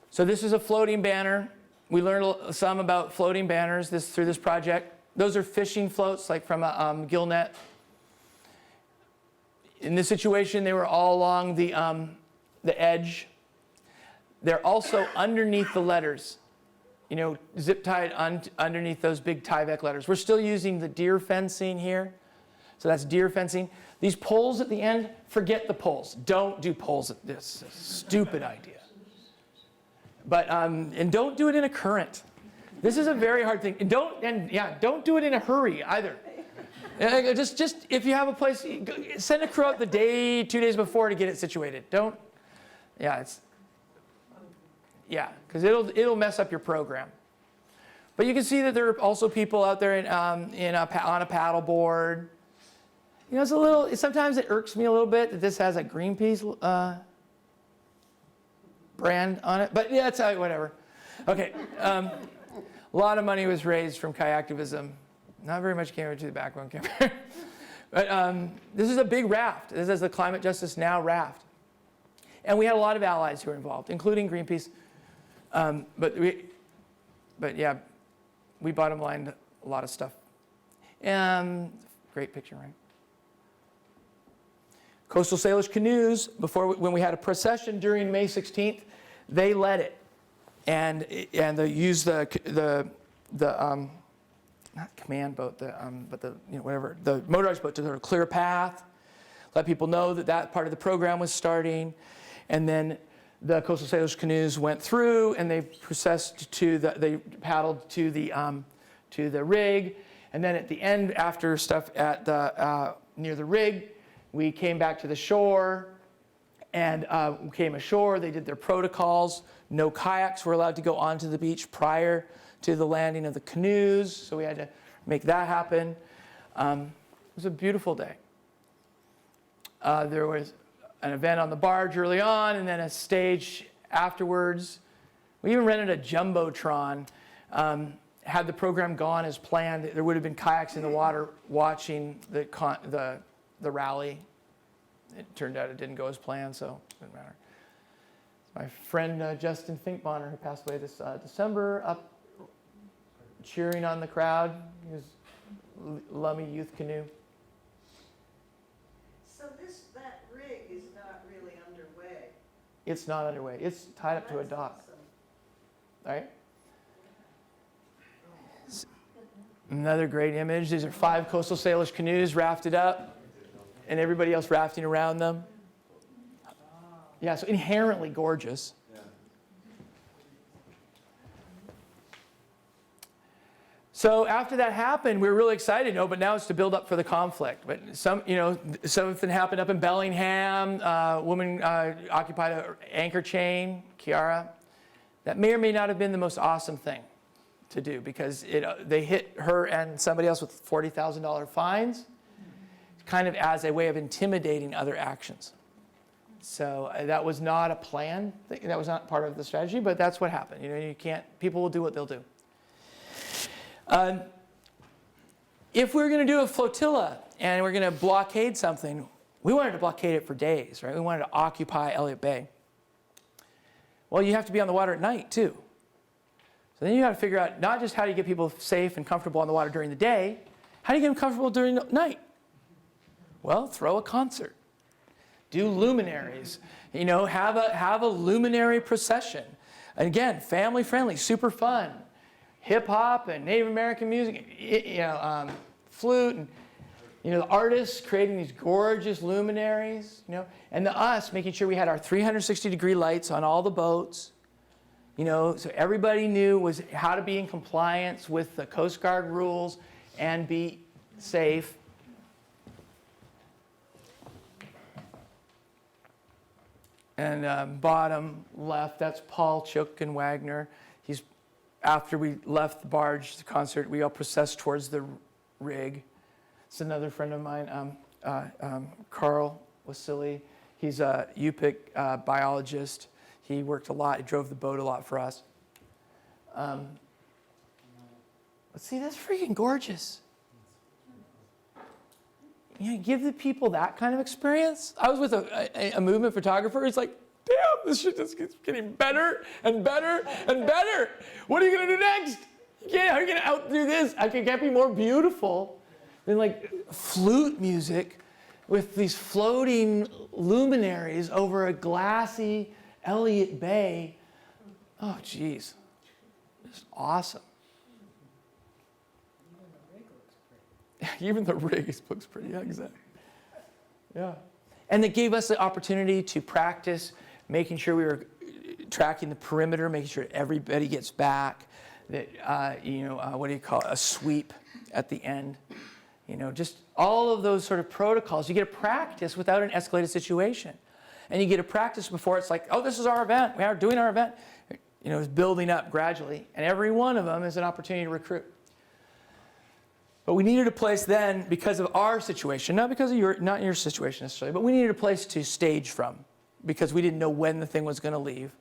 So this is a floating banner. We learned some about floating banners through this project. Those are fishing floats, like from a gill net. In this situation, they were all along the edge. They're also underneath the letters, zip tied underneath those big Tyvek letters. We're still using the deer fencing here. So that's deer fencing. These poles at the end, forget the poles. Don't do poles at this. Stupid idea. But, and don't do it in a current. This is a very hard thing. Don't do it in a hurry either. Just if you have a place, send a crew out the 2 days before to get it situated. Because it'll mess up your program. But you can see that there are also people out there on a paddle board. Sometimes it irks me a little bit that this has a Greenpeace brand on it. But yeah, it's whatever. Okay. A lot of money was raised from Kayaktivism. Not very much came into the background camera. But this is a big raft. This is the Climate Justice Now raft. And we had a lot of allies who were involved, including Greenpeace. We bottom lined a lot of stuff. Great picture, right? Coastal Salish Canoes, when we had a procession during May 16th, they led it. And they used the not command boat, but the motorized boat to sort of clear a path, let people know that part of the program was starting. And then the Coastal Salish Canoes went through and they they paddled to the rig. And then at the end, after stuff near the rig, we came back to the shore and came ashore. They did their protocols. No kayaks were allowed to go onto the beach prior to the landing of the canoes. So we had to make that happen. It was a beautiful day. There was an event on the barge early on and then a stage afterwards. We even rented a Jumbotron. Had the program gone as planned, there would have been kayaks in the water watching the rally. It turned out it didn't go as planned, so it didn't matter. My friend Justin Finkbonner, who passed away this December, up cheering on the crowd. His Lummi Youth Canoe. So that rig is not really underway. It's not underway. It's tied up to a dock. Awesome. All right. Another great image. These are 5 Coastal Salish canoes rafted up, and everybody else rafting around them. Yeah, so inherently gorgeous. Yeah. So after that happened, we were really excited, but now it's to build up for the conflict. But something happened up in Bellingham. A woman occupied an anchor chain, Kiara. That may or may not have been the most awesome thing to do because they hit her and somebody else with $40,000 fines, kind of as a way of intimidating other actions. So that was not a plan. That was not part of the strategy, but that's what happened. People will do what they'll do. If we're going to do a flotilla and we're going to blockade something, we wanted to blockade it for days, right? We wanted to occupy Elliott Bay. Well, you have to be on the water at night too. So then you got to figure out not just how do you get people safe and comfortable on the water during the day, how do you get them comfortable during the night? Well, throw a concert. Do luminaries. You know, have a luminary procession. And again, family friendly, super fun. Hip hop and Native American music, flute, and the artists creating these gorgeous luminaries, and us making sure we had our 360-degree lights on all the boats, so everybody knew how to be in compliance with the Coast Guard rules and be safe. And bottom left, that's Paul Chook and Wagner. After we left the barge, the concert, we all processed towards the rig. It's another friend of mine, Carl Wasili. He's a UPIC biologist. He worked a lot. He drove the boat a lot for us. But see, that's freaking gorgeous. Give the people that kind of experience. I was with a movement photographer. He's like, damn, this shit just keeps getting better and better and better. What are you going to do next? How are you going to outdo this? I can't be more beautiful than like flute music with these floating luminaries over a glassy Elliott Bay. Oh, geez. It's awesome. Even the rig looks pretty. Yeah, exactly. Yeah. And it gave us the opportunity to practice making sure we were tracking the perimeter, making sure everybody gets back, that, what do you call it, a sweep at the end. Just all of those sort of protocols. You get to practice without an escalated situation. And you get to practice before it's like, oh, this is our event. We are doing our event. It's building up gradually. And every one of them is an opportunity to recruit. But we needed a place then, because of our situation, not because of not your situation necessarily, but we needed a place to stage from, because we didn't know when the thing was going to leave.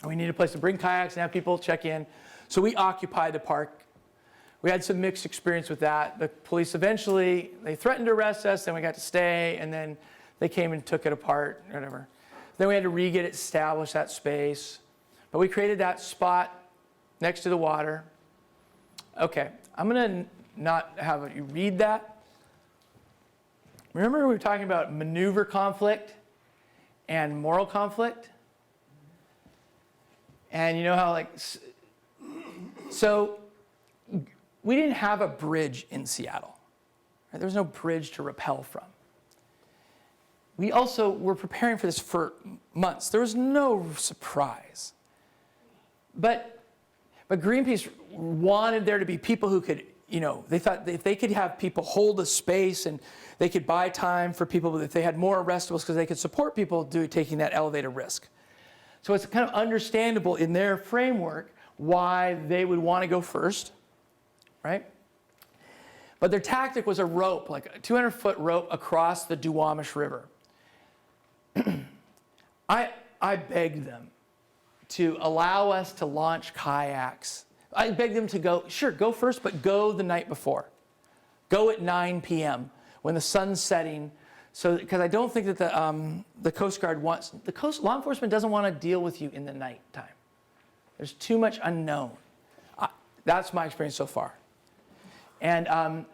And we needed a place to bring kayaks and have people check in. So we occupied the park. We had some mixed experience with that. The police eventually, they threatened to arrest us, then we got to stay, and then they came and took it apart, whatever. Then we had to re-get it established, that space. But we created that spot next to the water. Okay, I'm going to not have you read that. Remember we were talking about maneuver conflict and moral conflict? And you know how so we didn't have a bridge in Seattle. Right? There was no bridge to rappel from. We also were preparing for this for months. There was no surprise. But Greenpeace wanted there to be people who could, they thought if they could have people hold a space and they could buy time for people, if they had more arrestables, because they could support people taking that elevated risk. So it's kind of understandable in their framework why they would want to go first, right? But their tactic was a rope, like a 200-foot rope across the Duwamish River. I begged them to allow us to launch kayaks. I begged them to go first, but go the night before. Go at 9 p.m. when the sun's setting. Because I don't think that the Coast Guard wants, law enforcement doesn't want to deal with you in the nighttime. There's too much unknown. That's my experience so far. And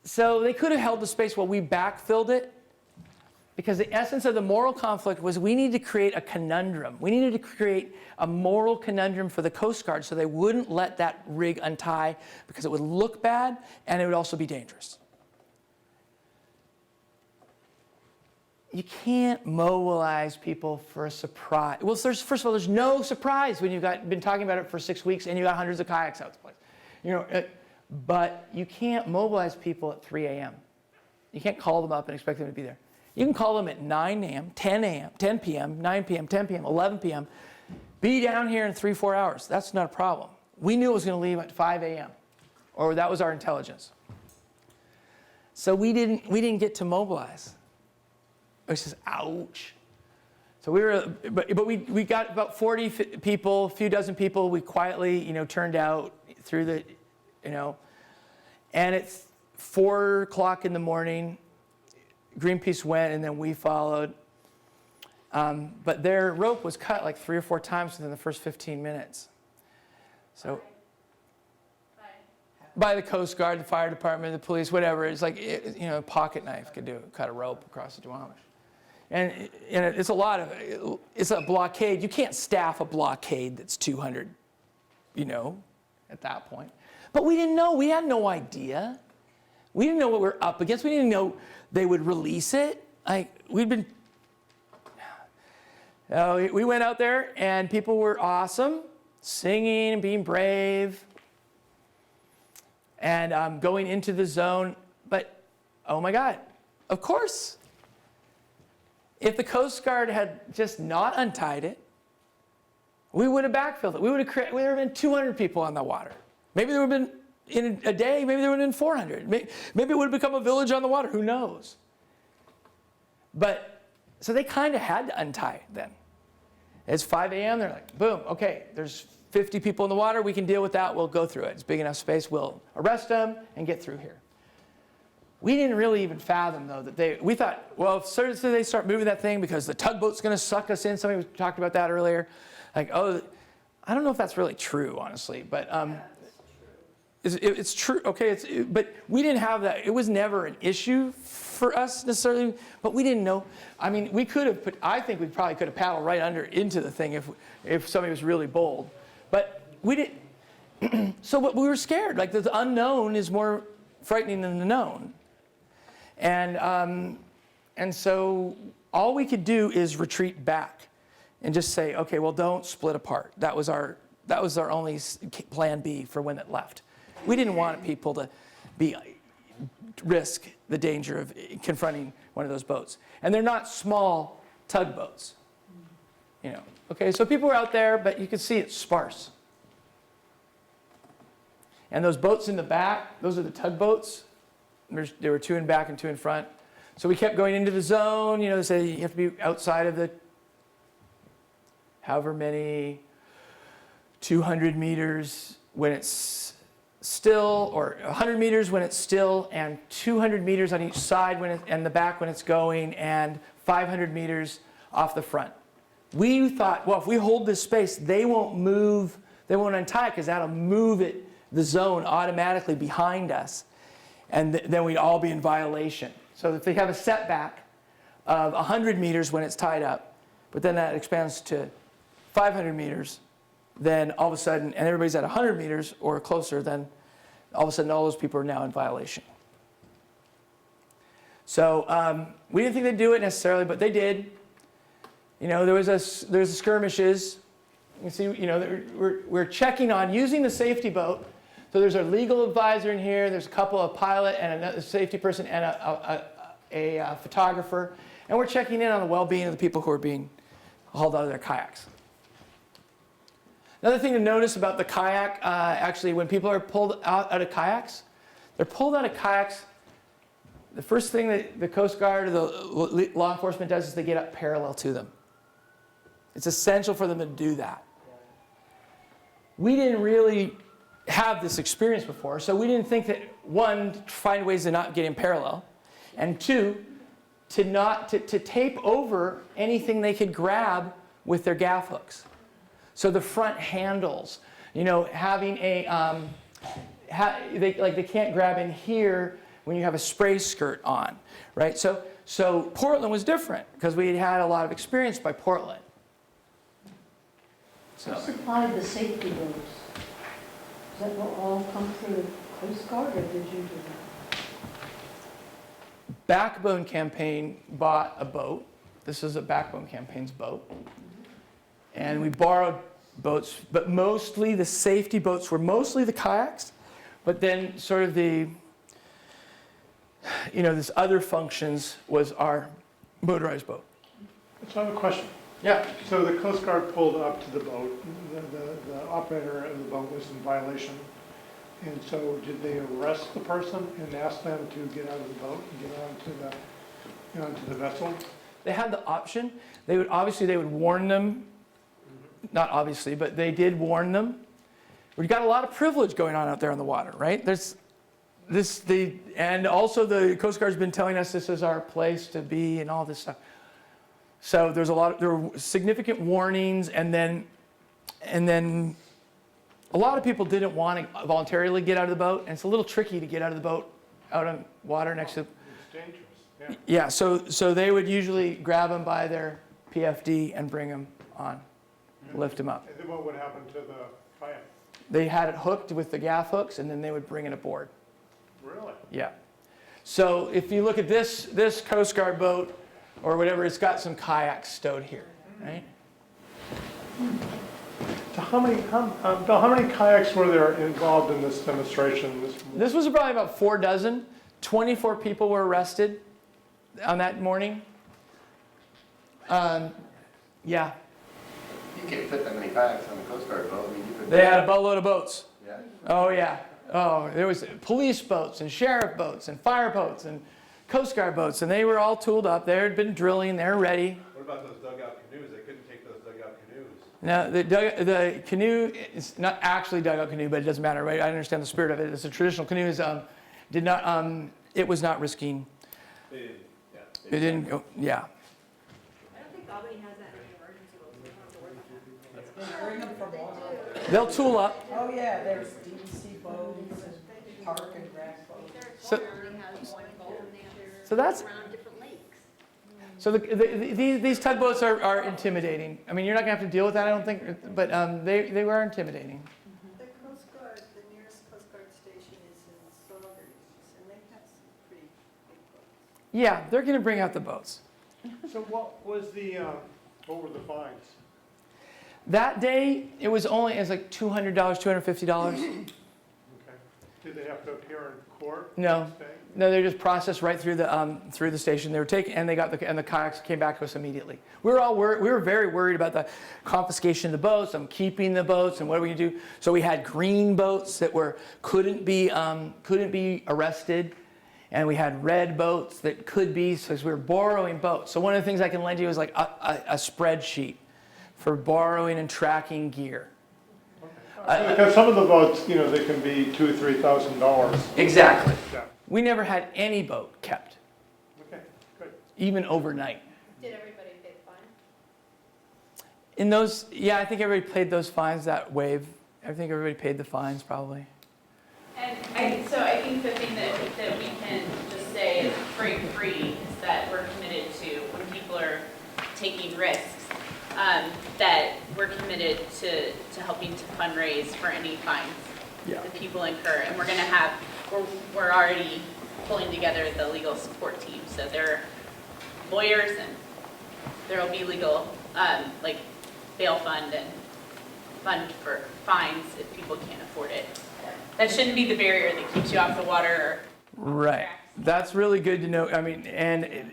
so they could have held the space while we backfilled it, because the essence of the moral conflict was we needed to create a conundrum. We needed to create a moral conundrum for the Coast Guard so they wouldn't let that rig untie, because it would look bad and it would also be dangerous. You can't mobilize people for a surprise. Well, first of all, there's no surprise when you've been talking about it for 6 weeks and you got hundreds of kayaks out the place. But you can't mobilize people at 3 a.m. You can't call them up and expect them to be there. You can call them at 9 a.m., 10 a.m., 10 p.m., 9 p.m., 10 p.m., 11 p.m. Be down here in 3-4 hours. That's not a problem. We knew it was going to leave at 5 a.m., or that was our intelligence. So we didn't get to mobilize. It was just, ouch. So we got about 40 people, a few dozen people. We quietly, turned out through the, and it's 4 o'clock in the morning. Greenpeace went, and then we followed. But their rope was cut like 3 or 4 times within the first 15 minutes. So by the Coast Guard, the fire department, the police, whatever. It's like, a pocket knife could cut a rope across the Duwamish. And it's it's a blockade. You can't staff a blockade that's 200, at that point. But we didn't know. We had no idea. We didn't know what we're up against. We didn't know they would release it. We went out there and people were awesome, singing and being brave and going into the zone. But, oh my God, of course, if the Coast Guard had just not untied it, we would have backfilled it. There would have been 200 people on the water. Maybe there would have been, in a day, maybe there would have been 400. Maybe it would have become a village on the water. Who knows? But, so they kind of had to untie then. It's 5 a.m. They're like, boom, okay, there's 50 people in the water. We can deal with that. We'll go through it. It's big enough space. We'll arrest them and get through here. We didn't really even fathom, though, that we thought, well, as soon as they start moving that thing because the tugboat's going to suck us in. Somebody talked about that earlier. Like, oh, I don't know if that's really true, honestly, but it's true. Okay, but we didn't have that. It was never an issue for us necessarily, but we didn't know. I mean, we could have I think we probably could have paddled right into the thing if somebody was really bold, but we didn't. So what we were scared. Like the unknown is more frightening than the known, and so all we could do is retreat back, and just say, okay, well, don't split apart. That was our only plan B for when it left. We didn't want people to risk the danger of confronting one of those boats. And they're not small tugboats. Okay, so people were out there, but you can see it's sparse. And those boats in the back, those are the tugboats. There were 2 in back and 2 in front. So we kept going into the zone. They say you have to be outside of the however many 200 meters when it's still, or 100 meters when it's still, and 200 meters on each side and the back when it's going, and 500 meters off the front. We thought, well, if we hold this space, they won't move, they won't untie it because that'll move the zone automatically behind us, and then we'd all be in violation. So if they have a setback of 100 meters when it's tied up, but then that expands to 500 meters, then all of a sudden, and everybody's at 100 meters or closer, then all of a sudden all those people are now in violation. So we didn't think they'd do it necessarily, but they did. There was skirmishes. You can see, we're checking on using the safety boat. So there's our legal advisor in here. There's a couple of pilot and another safety person and a photographer, and we're checking in on the well-being of the people who are being hauled out of their kayaks. Another thing to notice about the kayak, actually, when people are pulled out of kayaks, they're pulled out of kayaks. The first thing that the Coast Guard or the law enforcement does is they get up parallel to them. It's essential for them to do that. We didn't really have this experience before, so we didn't think that, one, to find ways to not get in parallel, and 2, to tape over anything they could grab with their gaff hooks. So the front handles, having they can't grab in here when you have a spray skirt on, right? So Portland was different because we had a lot of experience by Portland. Who supplied the safety boats? Does that all come through the Coast Guard, or did you do that? Backbone Campaign bought a boat. This is a Backbone Campaign's boat. And we borrowed boats, but mostly the safety boats were mostly the kayaks, but then sort of this other functions was our motorized boat. So I have a question. Yeah. So the Coast Guard pulled up to the boat. The operator of the boat was in violation. And so did they arrest the person and ask them to get out of the boat and get onto the vessel? They had the option. They would warn them. Not obviously, but they did warn them. We've got a lot of privilege going on out there on the water, right? And also the Coast Guard's been telling us this is our place to be and all this stuff. So there were significant warnings, and then a lot of people didn't want to voluntarily get out of the boat, and it's a little tricky to get out of the boat out on water next to. It's dangerous, Yeah, so they would usually grab them by their PFD and bring them on, lift them up. And then what would happen to the kayak? They had it hooked with the gaff hooks, and then they would bring it aboard. Really? Yeah. So if you look at this Coast Guard boat or whatever, it's got some kayaks stowed here, right? So how many kayaks were there involved in this demonstration? This was probably about 4 dozen. 24 people were arrested on that morning. Yeah. You can't fit that many kayaks on the Coast Guard boat. I mean, you could. They had a boatload of boats. Yeah. Oh, yeah. Oh, there was police boats and sheriff boats and fire boats and Coast Guard boats, and they were all tooled up. They had been drilling. They were ready. What about those dugout canoes? They couldn't take those dugout canoes. Now, the canoe is not actually dugout canoe, but it doesn't matter, right? I understand the spirit of it. It's a traditional canoe. It was not risking. They didn't, yeah. It didn't go, yeah. I don't think Albany has that many emergency boats. We don't have to worry about that. They bring them from Walmart. They'll tool up. Oh, yeah, there's DEC boats and park and grass boats. So- Albany has one boat and they're So that's- around different lakes. So these tugboats are intimidating. I mean, you're not going to have to deal with that, I don't think, but they were intimidating. The Coast Guard, the nearest Coast Guard station is in Saugerties, and they have some pretty big boats. Yeah, they're going to bring out the boats. So what were the fines? That day, it was like $200, $250. Okay. Did they have to appear in court? No. next day? No, they just processed right through the station. They were taken, and the kayaks came back to us immediately. We were very worried about the confiscation of the boats, keeping the boats, and what are we gonna do? So we had green boats that couldn't be arrested, and we had red boats that could be, so we were borrowing boats. So one of the things I can lend you is like a spreadsheet for borrowing and tracking gear. Because some of the boats, they can be $2,000 or $3,000. Exactly. Yeah. We never had any boat kept, Okay, good. even overnight. Did everybody pay the fine? In those, yeah, I think everybody paid those fines that wave. I think everybody paid the fines probably. And I think the thing that we can just say is free is that we're committed to, when people are taking risks, that we're committed to helping to fundraise for any fines that people incur. And we're already pulling together the legal support team. So there are lawyers and there'll be legal, like bail fund and fund for fines if people can't afford it. That shouldn't be the barrier that keeps you off the water. Right. That's really good to know. I mean,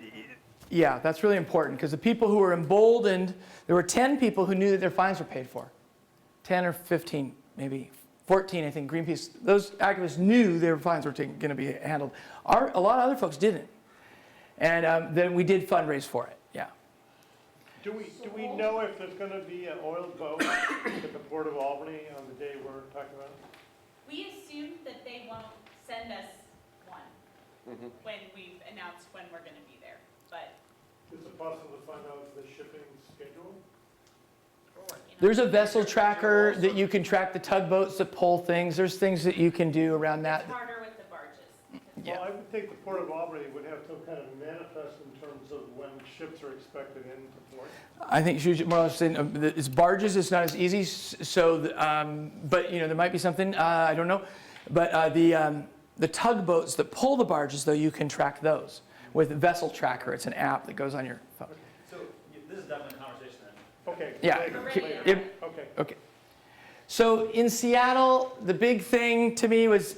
yeah, that's really important because the people who were emboldened, there were 10 people who knew that their fines were paid for. 10 or 15, maybe 14, I think, Greenpeace. Those activists knew their fines were going to be handled. A lot of other folks didn't. And then we did fundraise for it, yeah. Do we know if there's going to be an oil boat at the Port of Albany on the day we're talking about? We assume that they won't send us one when we've announced when we're going to be there, but Is it possible to find out the shipping schedule? we're working on There's a vessel tracker that you can track the tugboats that pull things. There's things that you can do around it. that. It's harder with the barges. Yeah. Well, I would think the Port of Albany would have some kind of manifest in terms of when ships are expected into port. I think you should more or less say it's barges. It's not as easy. So, but there might be something. I don't know. But the tugboats that pull the barges, though, you can track those with Vessel Tracker. It's an app that goes on your phone. So this is definitely a conversation then. Okay. Yeah. later. Okay. Okay. So in Seattle, the big thing to me was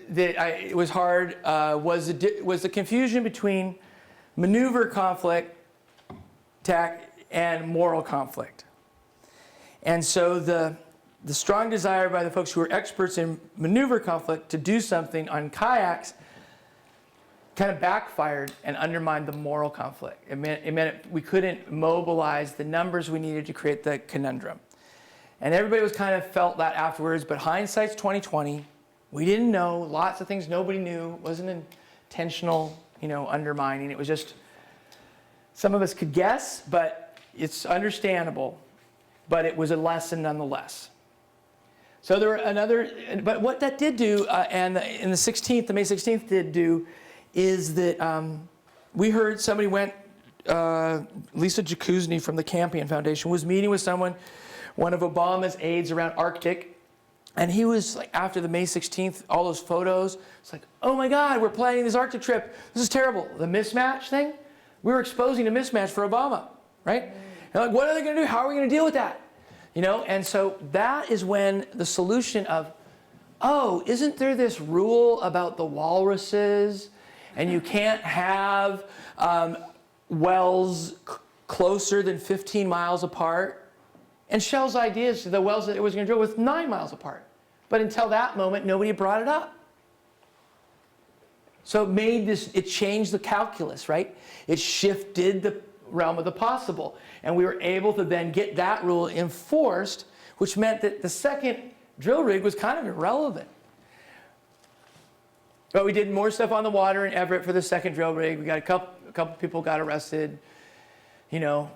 that it was hard was the confusion between maneuver conflict and moral conflict. And so the strong desire by the folks who are experts in maneuver conflict to do something on kayaks kind of backfired and undermined the moral conflict. It meant we couldn't mobilize the numbers we needed to create the conundrum. And everybody was kind of felt that afterwards, but hindsight's 20/20. We didn't know, lots of things nobody knew. It wasn't intentional, undermining. It was just Some of us could guess, but it's understandable. But it was a lesson nonetheless. So there were but what that did do, and in the 16th, the May 16th did do, is that we heard somebody went, Lisa Jakuzny from the Campion Foundation was meeting with someone, one of Obama's aides around Arctic, and he was like, after the May 16th, all those photos, it's like, oh my God, we're planning this Arctic trip. This is terrible. The mismatch thing, we were exposing a mismatch for Obama, right? And like, what are they going to do? How are we going to deal with that? You know, and so that is when the solution of, oh, isn't there this rule about the walruses, and you can't have wells closer than 15 miles apart? And Shell's idea is the wells that it was going to drill was 9 miles apart. But until that moment, nobody brought it up. So it made this, it changed the calculus, right? It shifted the realm of the possible. And we were able to then get that rule enforced, which meant that the second drill rig was kind of irrelevant. But we did more stuff on the water in Everett for the second drill rig. We got a couple people got arrested, you know,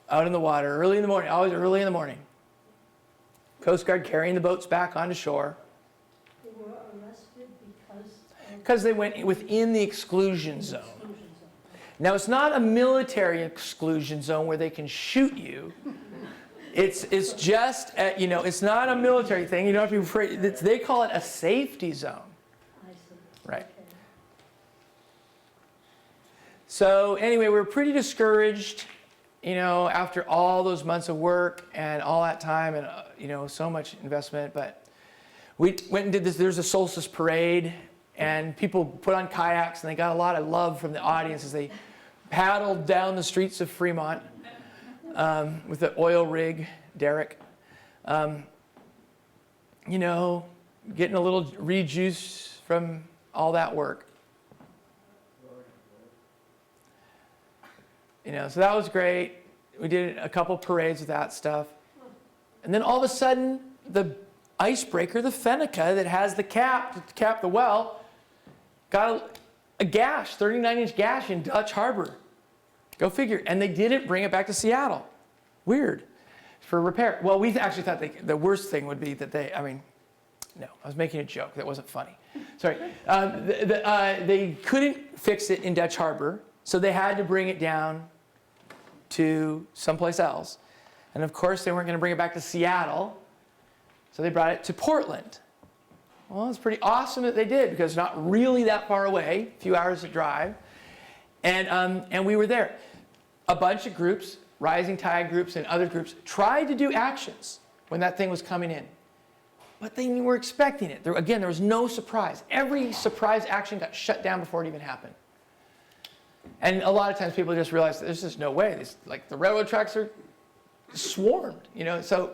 out in the water, early in the morning, always early in the morning. Coast Guard carrying the boats back onto shore. They were arrested Because they went within the exclusion zone. Now, it's not a military exclusion zone where they can shoot you. It's just, you know, it's not a military thing. You don't have to be afraid. They call it a safety zone. I see. Right. So anyway, we were pretty discouraged, you know, after all those months of work and all that time and, you know, so much investment. But we went and did this. There's a solstice parade, and people put on kayaks, and they got a lot of love from the audience as they paddled down the streets of Fremont with the oil rig, Derek. You know, getting a little rejuice from all that work. You know, so that was great. We did a couple parades with that stuff. And then all of a sudden, the icebreaker, the Fennica that has the cap to cap the well, got a gash, 39-inch gash in Dutch Harbor. Go figure. And they didn't bring it back to Seattle. Weird. For repair. Well, we actually thought the worst thing would be that no, I was making a joke. That wasn't funny. Sorry. They couldn't fix it in Dutch Harbor, so they had to bring it down to someplace else. And of course, they weren't going to bring it back to Seattle, so they brought it to Portland. Well, it's pretty awesome that they did, because it's not really that far away, a few hours to drive. And we were there. A bunch of groups, rising tide groups and other groups, tried to do actions when that thing was coming in. But they were expecting it. Again, there was no surprise. Every surprise action got shut down before it even happened. And a lot of times people just realize that there's just no way. Like the railroad tracks are swarmed, you know. So,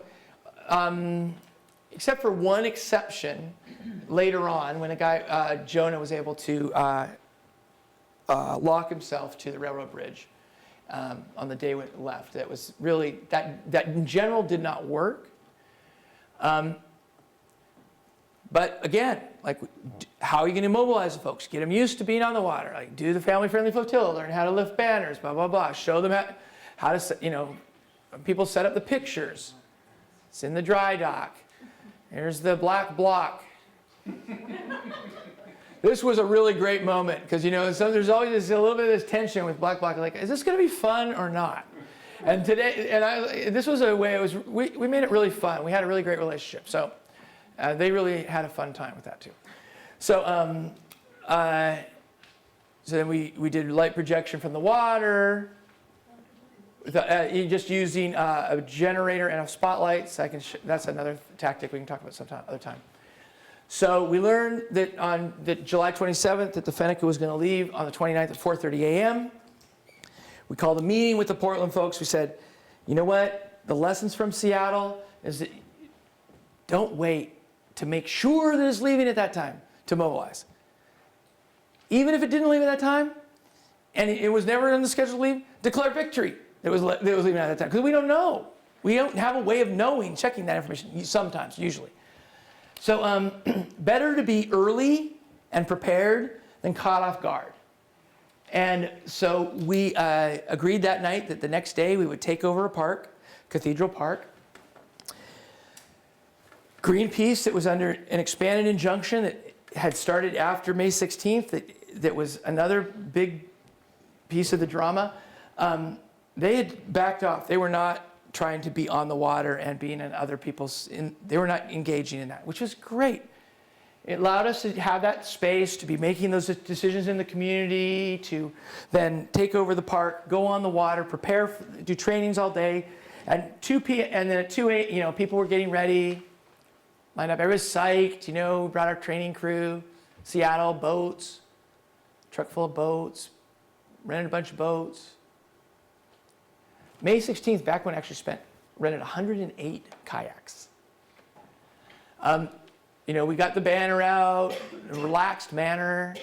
except for one exception, later on, when a guy, Jonah, was able to lock himself to the railroad bridge on the day when it left. That was really, that in general did not work. But again, like, how are you going to mobilize the folks? Get them used to being on the water. Like, do the family-friendly flotilla, learn how to lift banners, blah, blah, blah. Show them how to, you know, people set up the pictures. It's in the dry dock. Here's the black block. This was a really great moment, because, you know, there's always a little bit of this tension with black block. Like, is this going to be fun or not? And today, this was a way, we made it really fun. We had a really great relationship. So they really had a fun time with that too. So, so then we did light projection from the water, just using a generator and a spotlights. That's another tactic we can talk about other time. So we learned that on July 27th that the Fennica was going to leave on the 29th at 4:30 a.m. We called a meeting with the Portland folks. We said, you know what? The lessons from Seattle is that don't wait to make sure that it's leaving at that time to mobilize. Even if it didn't leave at that time, and it was never on the schedule to leave, declare victory that it was leaving at that time. Because we don't know. We don't have a way of knowing, checking that information sometimes, usually. So better to be early and prepared than caught off guard. And so we agreed that night that the next day we would take over a park, Cathedral Park. Greenpeace, that was under an expanded injunction that had started after May 16th, that was another big piece of the drama. They had backed off. They were not trying to be on the water and being in other people's, they were not engaging in that, which was great. It allowed us to have that space to be making those decisions in the community, to then take over the park, go on the water, prepare, do trainings all day. And 2 p.m. and then at 2 a.m., you know, people were getting ready, lined up. Everybody's psyched, you know, we brought our training crew, Seattle, boats, truck full of boats, rented a bunch of boats. May 16th, back when I actually rented 108 kayaks. You know, we got the banner out in a relaxed manner.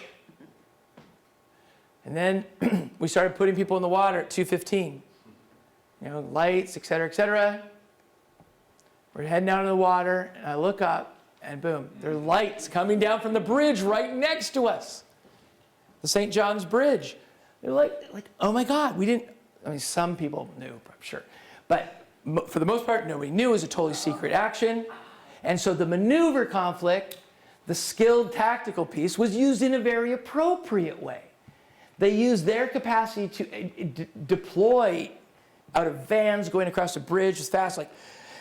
And then we started putting people in the water at 2:15. You know, lights, et cetera, et cetera. We're heading down to the water, and I look up, and boom, there are lights coming down from the bridge right next to us. The St. John's Bridge. They're like, oh my God, we didn't, I mean, some people knew, I'm sure. But for the most part, nobody knew. It was a totally secret action. And so the maneuver conflict, the skilled tactical piece, was used in a very appropriate way. They used their capacity to deploy out of vans going across a bridge as fast.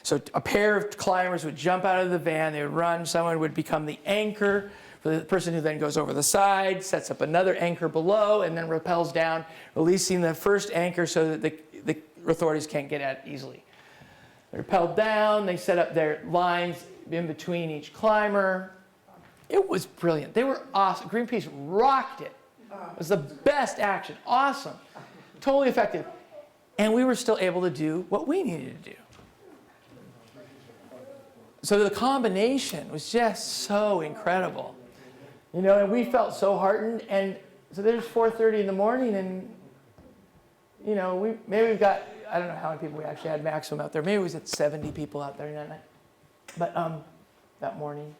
So a pair of climbers would jump out of the van, they would run, someone would become the anchor for the person who then goes over the side, sets up another anchor below, and then rappels down, releasing the first anchor so that the authorities can't get at it easily. They rappelled down, they set up their lines in between each climber. It was brilliant. They were awesome. Greenpeace rocked it. It was the best action. Awesome. Totally effective. And we were still able to do what we needed to do. So the combination was just so incredible. You know, and we felt so heartened. And so there's 4:30 in the morning, and, you know, maybe we've got, I don't know how many people we actually had maximum out there. Maybe it was at 70 people out there that night. But that morning.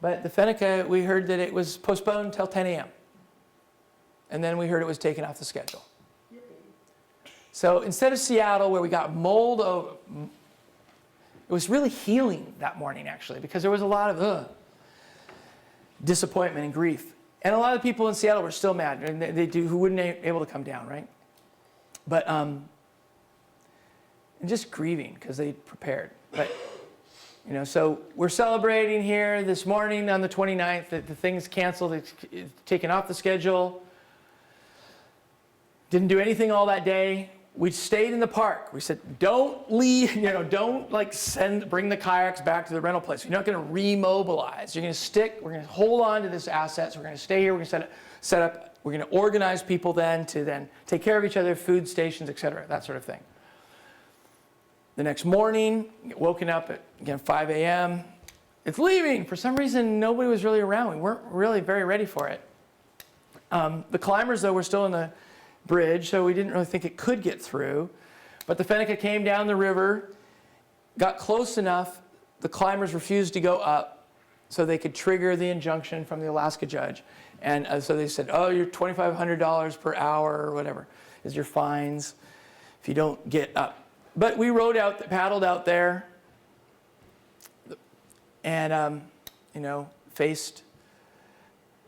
But the Fennica, we heard that it was postponed until 10 a.m. And then we heard it was taken off the schedule. So instead of Seattle, where we got mold over, it was really healing that morning, actually, because there was a lot of disappointment and grief. And a lot of people in Seattle were still mad, and who wouldn't be able to come down, right? But and just grieving because they prepared. But you know, so we're celebrating here this morning on the 29th that the thing's canceled, it's taken off the schedule. Didn't do anything all that day. We stayed in the park. We said, don't leave, you know, don't bring the kayaks back to the rental place. You're not going to remobilize. You're going to stick, we're going to hold on to this asset. So we're going to stay here, we're going to set up, we're going to organize people then to then take care of each other, food stations, et cetera, that sort of thing. The next morning, woken up at, again, 5 a.m. It's leaving. For some reason, nobody was really around. We weren't really very ready for it. The climbers, though, were still in the bridge, so we didn't really think it could get through. But the Fennica came down the river, got close enough, the climbers refused to go up so they could trigger the injunction from the Alaska judge. And so they said, oh, you're $2,500 per hour or whatever is your fines if you don't get up. But we rode out, paddled out there, and you know,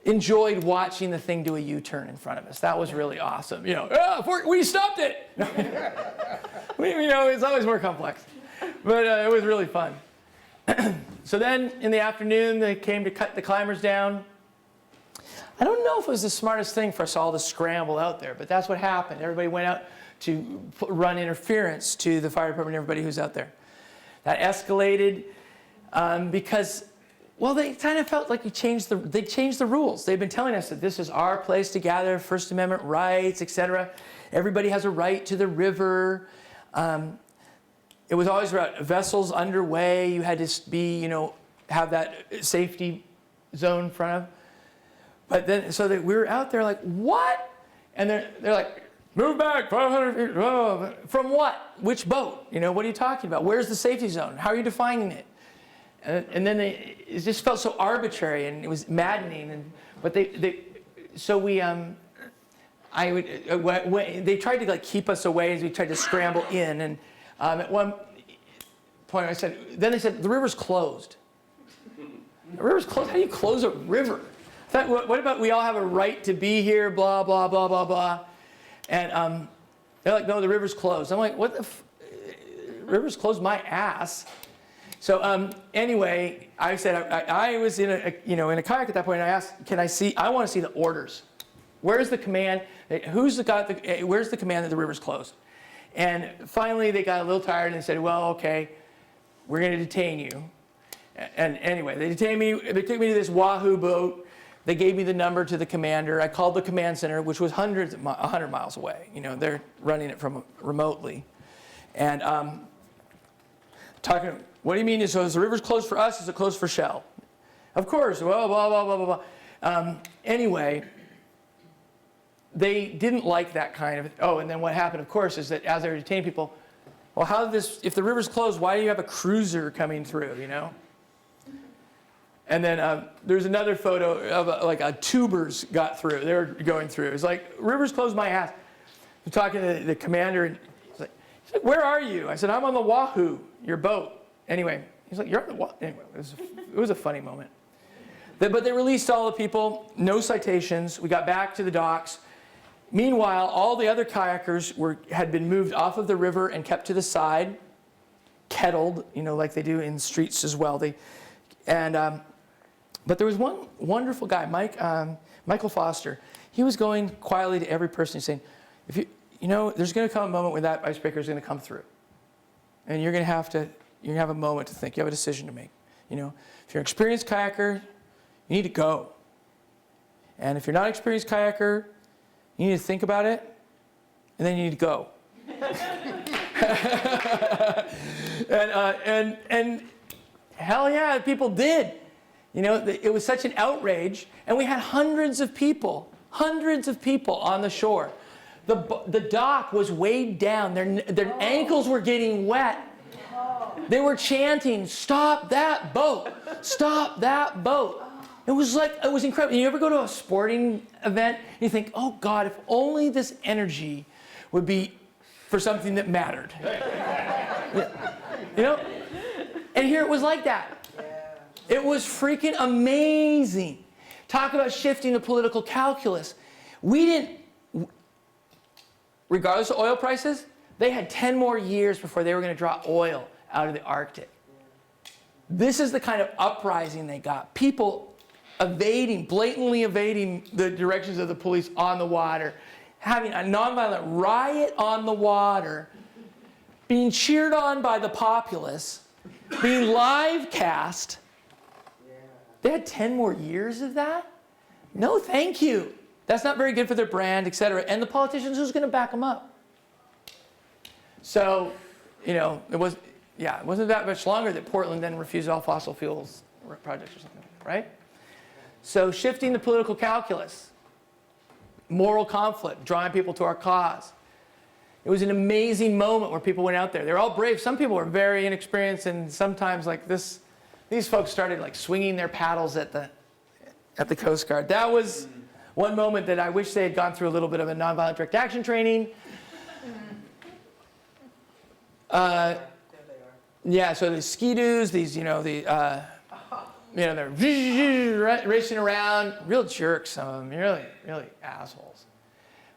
enjoyed watching the thing do a U-turn in front of us. That was really awesome. You know, we stopped it. You know, it's always more complex, but it was really fun. So then in the afternoon, they came to cut the climbers down. I don't know if it was the smartest thing for us all to scramble out there, but that's what happened. Everybody went out to run interference to the fire department and everybody who's out there. That escalated because, well, they kind of felt like they changed the rules. They've been telling us that this is our place to gather, First Amendment rights, etc. Everybody has a right to the river. It was always about vessels underway. You had to be, you know, have that safety zone in front of. But then, so that we were out there like, what? And they're like, move back 500 feet. Oh. From what? Which boat? You know, what are you talking about? Where's the safety zone? How are you defining it? And then it just felt so arbitrary, and it was maddening. But so we they tried to like keep us away as we tried to scramble in. And at one point then they said, the river's closed. The river's closed? How do you close a river? What about we all have a right to be here, blah, blah, blah, blah, blah. And they're like, no, the river's closed. I'm like, what the river's closed my ass. So anyway, I said, I was in a kayak at that point, and I asked, I want to see the orders. Where's the command? Where's the command that the river's closed? And finally, they got a little tired and they said, well, okay, we're going to detain you. And anyway, they detained me. They took me to this Wahoo boat. They gave me the number to the commander. I called the command center, which was 100 miles away. They're running it from remotely. And talking, what do you mean? So is the river's closed for us? Is it closed for Shell? Of course. Well, blah, blah, blah, blah, blah. Anyway, they didn't like that kind of, and then what happened, of course, is that as they were detaining people, well, how did this, if the river's closed, why do you have a cruiser coming through, And then there's another photo of a tubers got through. They were going through. It's like, river's closed my ass. I'm talking to the commander, and he's like, where are you? I said, I'm on the Wahoo, your boat. Anyway, he's like, you're on the Wahoo. Anyway, it was a funny moment. But they released all the people, no citations. We got back to the docks. Meanwhile, all the other kayakers had been moved off of the river and kept to the side, kettled, like they do in streets as well. But there was one wonderful guy, Michael Foster. He was going quietly to every person saying, there's going to come a moment when that icebreaker is going to come through. And you're going to have a moment to think. You have a decision to make. If you're an experienced kayaker, you need to go. And if you're not an experienced kayaker, you need to think about it, and then you need to go. and hell yeah, people did. It was such an outrage, and we had hundreds of people on the shore. The dock was weighed down. Their ankles were getting wet. They were chanting, "Stop that boat! Stop that boat!" It was incredible. You ever go to a sporting event and you think, oh God, if only this energy would be for something that mattered. And here it was like that. It was freaking amazing. Talk about shifting the political calculus. Regardless of oil prices, they had 10 more years before they were going to draw oil out of the Arctic. This is the kind of uprising they got. People blatantly evading the directions of the police on the water, having a nonviolent riot on the water, being cheered on by the populace, being live cast. They had 10 more years of that? No, thank you. That's not very good for their brand, etc. And the politicians, who's going to back them up? So, it wasn't that much longer that Portland then refused all fossil fuels projects or something, right? So shifting the political calculus, moral conflict, drawing people to our cause. It was an amazing moment where people went out there. They were all brave. Some people were very inexperienced, and sometimes like this, these folks started like swinging their paddles at the Coast Guard. That was one moment that I wish they had gone through a little bit of a nonviolent direct action training. Yeah, so the ski-doos, they're racing around, real jerks, some of them, really, really assholes.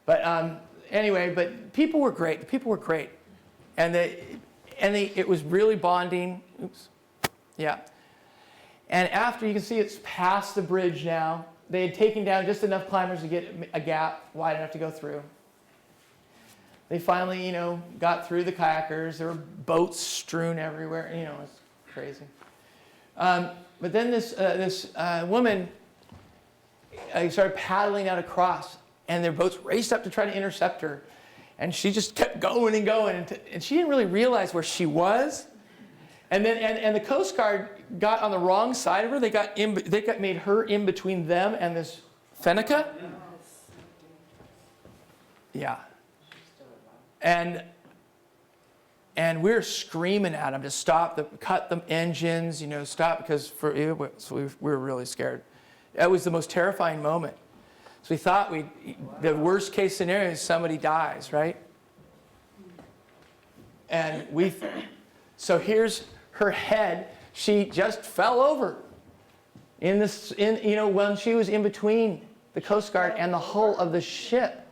But anyway, but people were great. The people were great, and it was really bonding. Oops, yeah. And after, you can see it's past the bridge now. They had taken down just enough climbers to get a gap wide enough to go through. They finally, got through the kayakers. There were boats strewn everywhere. It's crazy. But then this woman started paddling out across, and their boats raced up to try to intercept her. And she just kept going and going, and she didn't really realize where she was. And then and the Coast Guard got on the wrong side of her. They made her in between them and this Fennica. Yeah. And we're screaming at them to stop, cut the engines, stop, because we were really scared. That was the most terrifying moment. So we thought the worst case scenario is somebody dies, right? And so here's her head. She just fell over when she was in between the Coast Guard and the hull of the ship.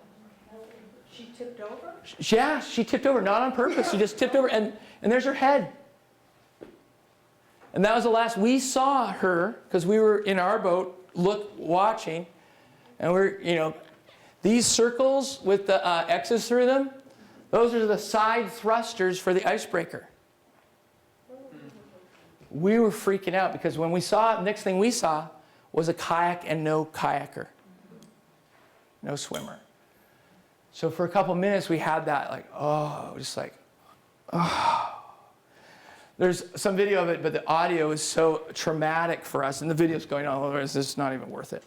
She tipped over? Yeah, she tipped over, not on purpose. She just tipped over, and there's her head. And that was the last we saw her, because we were in our boat watching, and we're, these circles with the X's through them, those are the side thrusters for the icebreaker. We were freaking out because when we saw it, the next thing we saw was a kayak and no kayaker, no swimmer. So for a couple minutes we had that There's some video of it, but the audio is so traumatic for us, and the video's going on, otherwise this is not even worth it.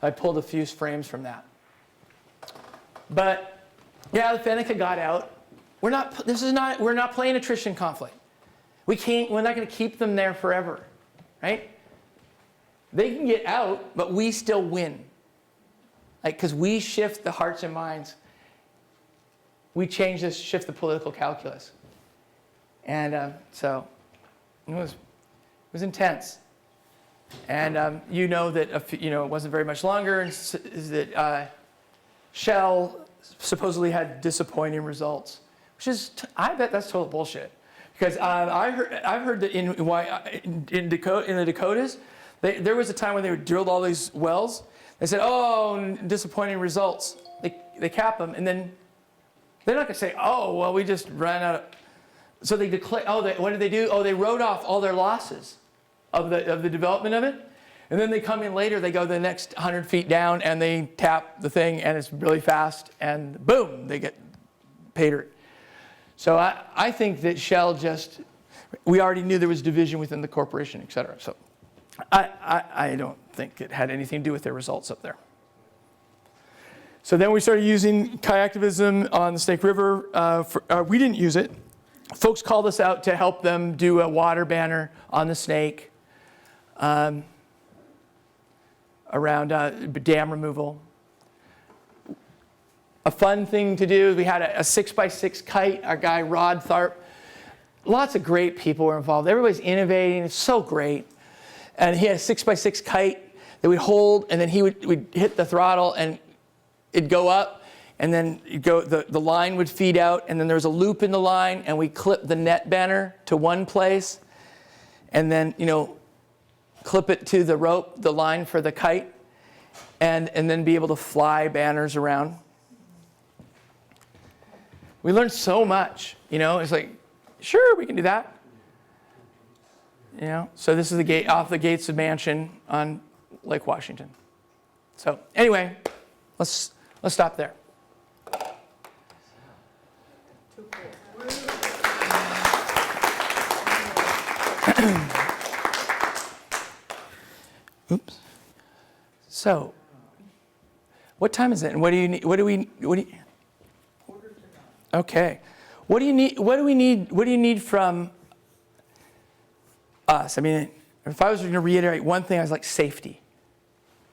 I pulled a few frames from that. But yeah, the Fennica got out. We're not playing attrition conflict. We're not going to keep them there forever, right? They can get out, but we still win. Because we shift the hearts and minds. We shift the political calculus. And so it was intense. And you know that it wasn't very much longer, and that Shell supposedly had disappointing results, which is I bet that's total bullshit. Because I've heard that in the Dakotas, there was a time when they drilled all these wells. They said, "Oh, disappointing results." They cap them, and then they're not going to say, "Oh, well, we just ran out of." So they declare. What did they do? Oh, they wrote off all their losses of the development of it, and then they come in later. They go the next 100 feet down, and they tap the thing, and it's really fast, and boom, they get paid. So I think that Shell we already knew there was division within the corporation, et cetera. So I don't think it had anything to do with their results up there. So then we started using Kayaktivism on the Snake River. We didn't use it. Folks called us out to help them do a water banner on the Snake around dam removal. A fun thing to do, we had a 6x6 kite, our guy Rod Tharp. Lots of great people were involved. Everybody's innovating, it's so great. And he had a 6x6 kite that we'd hold, and then we'd hit the throttle and it'd go up, and then the line would feed out, and then there was a loop in the line, and we clip the net banner to one place, and then clip it to the rope, the line for the kite, and then be able to fly banners around. We learned so much, it's like, sure, we can do that. So this is the gate off the gates of Mansion on Lake Washington. So anyway, let's stop there. Oops. So, what time is it? And what do you need? Okay. What do you need from us? I mean, if I was going to reiterate one thing, I was like safety.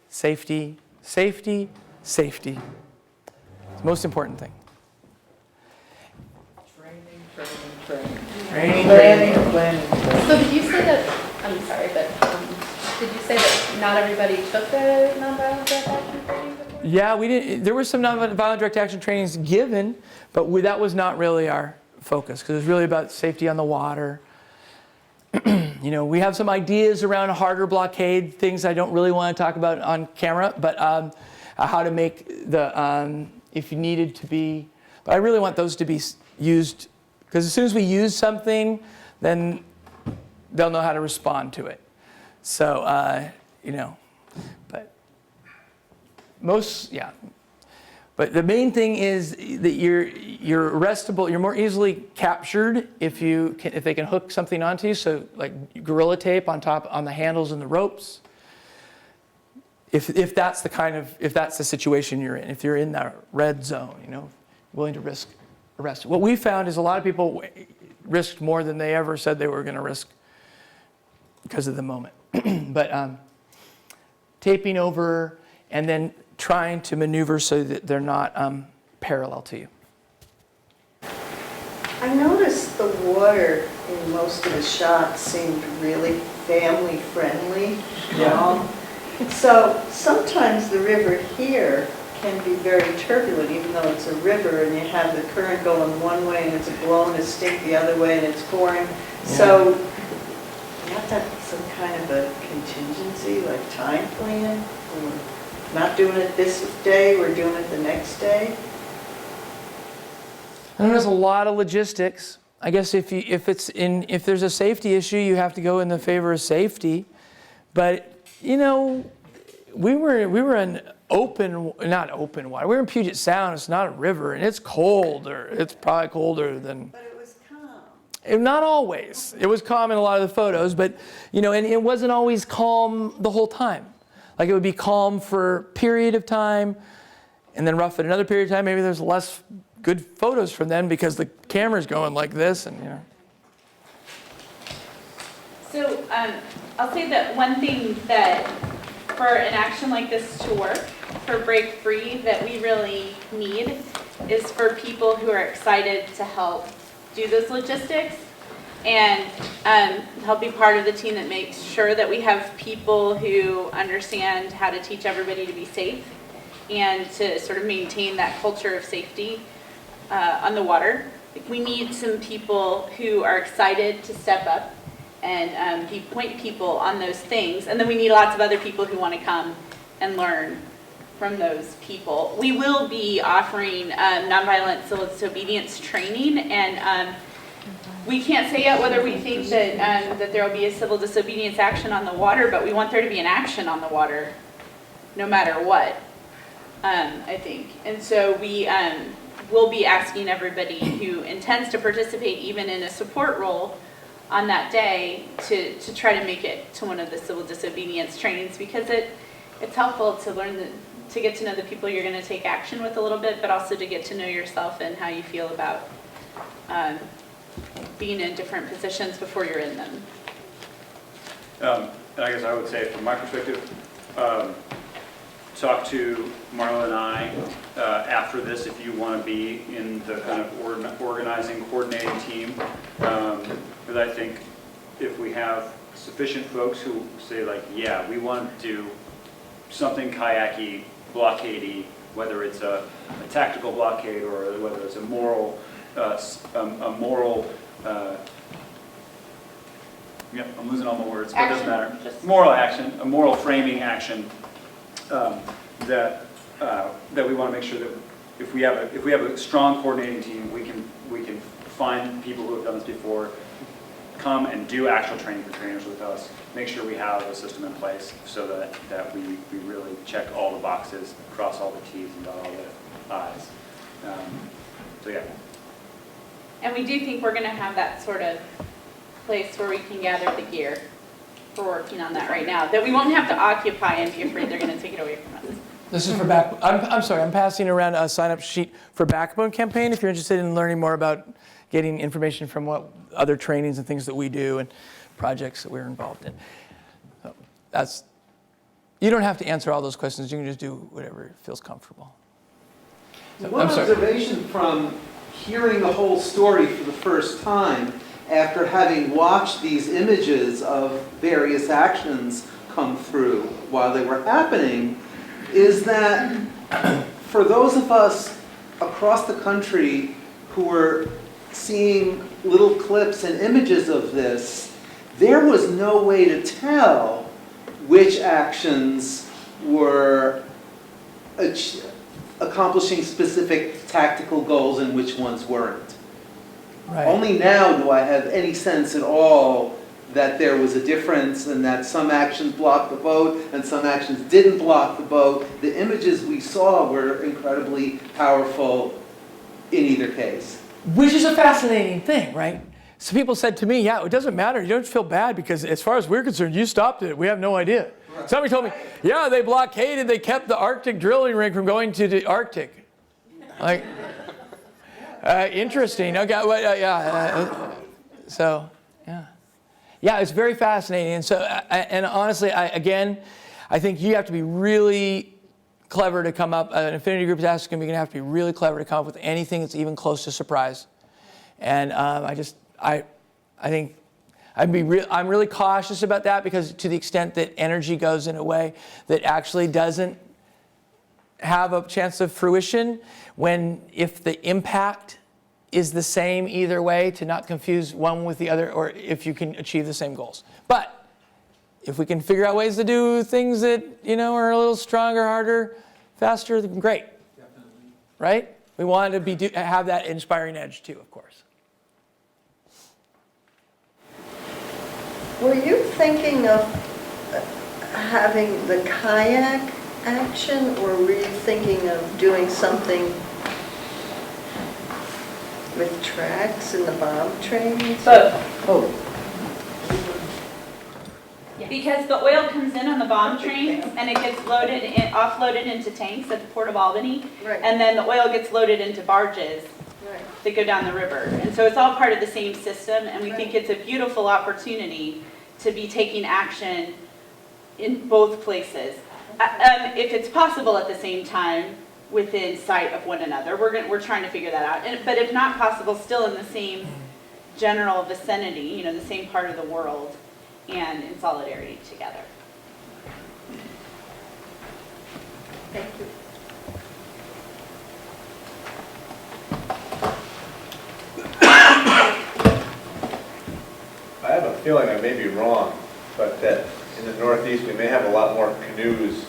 Safety, safety, safety. It's the most important thing. Training. So did you say that, I'm sorry, but did you say that not everybody took the nonviolent direct action training before? Yeah, we didn't. There was some nonviolent direct action trainings given, but that was not really our focus, because it was really about safety on the water. We have some ideas around a harder blockade, things I don't really want to talk about on camera, but how to make if you needed to be, but I really want those to be used, because as soon as we use something, then they'll know how to respond to it. So, but But the main thing is that you're arrestable. You're more easily captured if they can hook something onto you. So like gorilla tape on the handles and the ropes. If that's the situation you're in. If you're in that red zone, willing to risk arrest. What we found is a lot of people risked more than they ever said they were going to risk because of the moment. But taping over and then trying to maneuver so that they're not parallel to you. I noticed the water in most of the shots seemed really family-friendly. So sometimes the river here can be very turbulent, even though it's a river and you have the current going one way and it's blowing a stink the other way and it's pouring. So you have to have some kind of a contingency, like time plan, or not doing it this day, we're doing it the next day. And there's a lot of logistics. I guess if there's a safety issue, you have to go in the favor of safety. But you know, we were in not open water. We were in Puget Sound. It's not a river, and it's cold, or it's probably colder than. But it was calm. Not always. It was calm in a lot of the photos, but you know, and it wasn't always calm the whole time. Like it would be calm for a period of time, and then rough at another period of time. Maybe there's less good photos from them because the camera's going like this, and you know. So I'll say that one thing that for an action like this to work, for Break Free, that we really need is for people who are excited to help do those logistics and help be part of the team that makes sure that we have people who understand how to teach everybody to be safe and to sort of maintain that culture of safety on the water. We need some people who are excited to step up and point people on those things. And then we need lots of other people who want to come and learn from those people. We will be offering nonviolent civil disobedience training, and we can't say yet whether we think that, that there will be a civil disobedience action on the water, but we want there to be an action on the water no matter what, I think. And so we will be asking everybody who intends to participate, even in a support role, on that day to try to make it to one of the civil disobedience trainings, because it's helpful to learn to get to know the people you're going to take action with a little bit, but also to get to know yourself and how you feel about being in different positions before you're in them. And I guess I would say from my perspective, talk to Marla and I after this if you want to be in the kind of organizing, coordinating team. Because I think if we have sufficient folks who say like, yeah, we want to do something kayaky, blockadey, whether it's a tactical blockade or whether it's a moral, yep, I'm losing all my words, but it doesn't matter. Moral action, a moral framing action that we want to make sure that if we have a strong coordinating team, we can find people who have done this before, come and do actual training for trainers with us, make sure we have a system in place so that we really check all the boxes, cross all the T's and dot all the I's. So yeah. And we do think we're going to have that sort of place where we can gather the gear. We're working on that right now, that we won't have to occupy and be afraid they're going to take it away from us. This is for I'm sorry, I'm passing around a sign-up sheet for Backbone campaign if you're interested in learning more about getting information from what other trainings and things that we do and projects that we're involved in. So you don't have to answer all those questions. You can just do whatever feels comfortable. So, One observation from hearing the whole story for the first time after having watched these images of various actions come through while they were happening is that for those of us across the country who were seeing little clips and images of this, there was no way to tell which actions were accomplishing specific tactical goals and which ones weren't. Right. Only now do I have any sense at all that there was a difference and that some actions blocked the boat and some actions didn't block the boat. The images we saw were incredibly powerful in either case. Which is a fascinating thing, right? So people said to me, yeah, it doesn't matter. You don't feel bad because as far as we're concerned, you stopped it. We have no idea. Right. Somebody told me, yeah, they blockaded. They kept the Arctic drilling rig from going to the Arctic. Like, interesting. Okay, well, so, yeah. Yeah, it's very fascinating. And so, and honestly, I think you have to be really clever to come up, an affinity group is going to have to be really clever to come up with anything that's even close to surprise. And I think I'm really cautious about that, because to the extent that energy goes in a way that actually doesn't have a chance of fruition, if the impact is the same either way, to not confuse one with the other, or if you can achieve the same goals. But if we can figure out ways to do things that, are a little stronger, harder, faster, then great. Definitely. Right? We want to have that inspiring edge too, of course. Were you thinking of having the kayak action, or were you thinking of doing something with tracks and the bomb trains? Both. Oh. Because the oil comes in on the bomb trains and it gets offloaded into tanks at the Port of Albany. Right. And then the oil gets loaded into barges that go down the river. And so it's all part of the same system, and we think it's a beautiful opportunity to be taking action in both places. If it's possible at the same time, within sight of one another. We're trying to figure that out. But if not possible, still in the same general vicinity, the same part of the world, and in solidarity together. Thank you. I have a feeling I may be wrong, but that in the Northeast we may have a lot more canoes,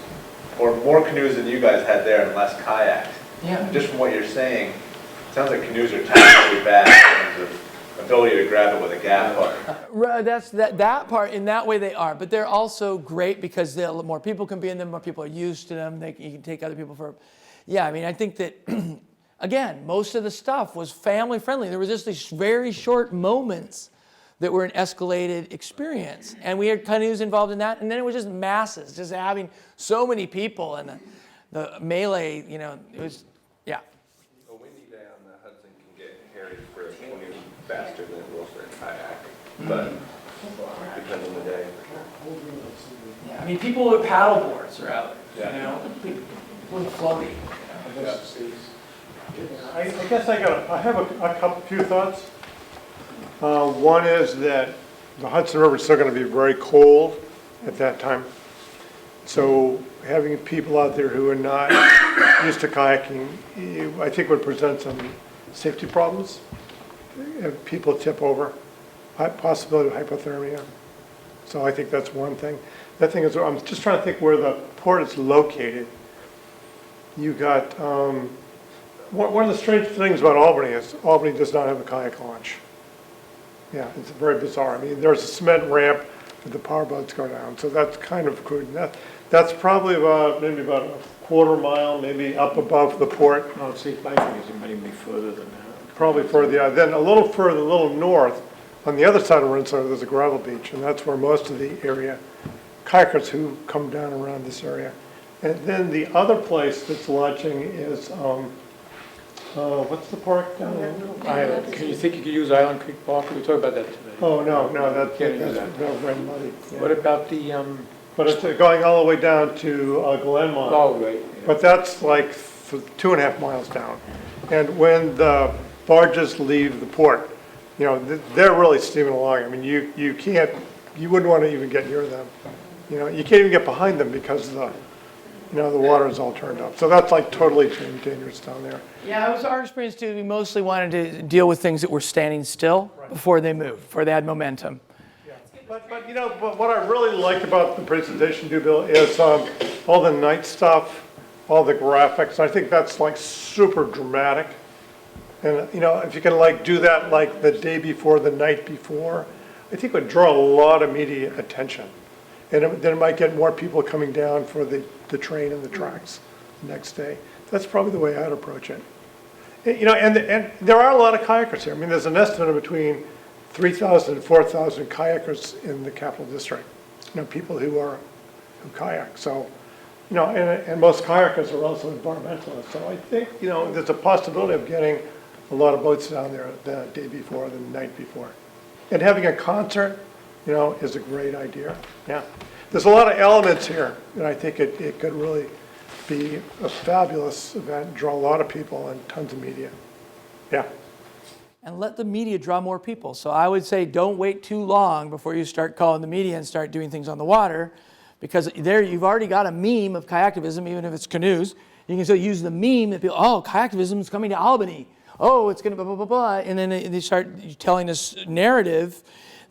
or more canoes than you guys had there and less kayaks. Yeah. Just from what you're saying, it sounds like canoes are tactically bad in terms of ability to grab it with a gaff hook. That's that part. In that way, they are, but they're also great because more people can be in them. More people are used to them. You can take other people for. Yeah, I mean, I think that again, most of the stuff was family friendly. There was just these very short moments that were an escalated experience, and we had canoes involved in that, and then it was just masses, just having so many people, and the melee. It was, yeah. A windy day on the Hudson can get hairy for a canoe faster than it will for a kayak, but depends on the day. Yeah, I mean, people with paddle boards are out. Yeah. People with floaty. I guess I have a few thoughts. One is that the Hudson River is still going to be very cold at that time. So having people out there who are not used to kayaking, I think would present some safety problems. If people tip over, possibility of hypothermia. So I think that's one thing. That thing is, I'm just trying to think where the port is located. You got, one of the strange things about Albany is Albany does not have a kayak launch. Yeah, it's very bizarre. I mean, there's a cement ramp that the power boats go down, so that's kind of crude. That's probably maybe about a quarter mile, maybe up above the port. No, see, my thing is it might even be further than that. Probably further, yeah. Then a little further, a little north, on the other side of Rensselaer, there's a gravel beach, and that's where most of the area kayakers who come down around this area. And then the other place that's launching is, what's the park down there? Can you think you could use Island Creek Park? We talked about that today. Oh, no, that's Can't use very muddy. Yeah. What about the, But it's going all the way down to Glenmont. oh, right. Yeah. But that's like 2.5 miles down. And when the barges leave the port, they're really steaming along. I mean, you wouldn't want to even get near them. You can't even get behind them because the water is all turned up. So that's like totally dangerous down there. Yeah, it was our experience too. We mostly wanted to deal with things that were standing still before they moved, before they had momentum. Yeah. But what I really liked about the presentation, Bill, is all the night stuff, all the graphics. I think that's like super dramatic. And if you can do that like the day before, the night before, I think it would draw a lot of media attention. And then it might get more people coming down for the train and the tracks the next day. That's probably the way I'd approach it. And there are a lot of kayakers here. I mean, there's an estimate of between 3,000 and 4,000 kayakers in the Capital District. People who kayak. So, and most kayakers are also environmentalists. So I think, there's a possibility of getting a lot of boats down there the day before, the night before. And having a concert, is a great idea. Yeah. There's a lot of elements here, and I think it could really be a fabulous event, draw a lot of people and tons of media. Yeah. And let the media draw more people. So I would say don't wait too long before you start calling the media and start doing things on the water, because there you've already got a meme of kayaktivism, even if it's canoes. You can still use the meme that people, oh, kayaktivism is coming to Albany. Oh, it's going to blah, blah, blah, blah. And then they start telling this narrative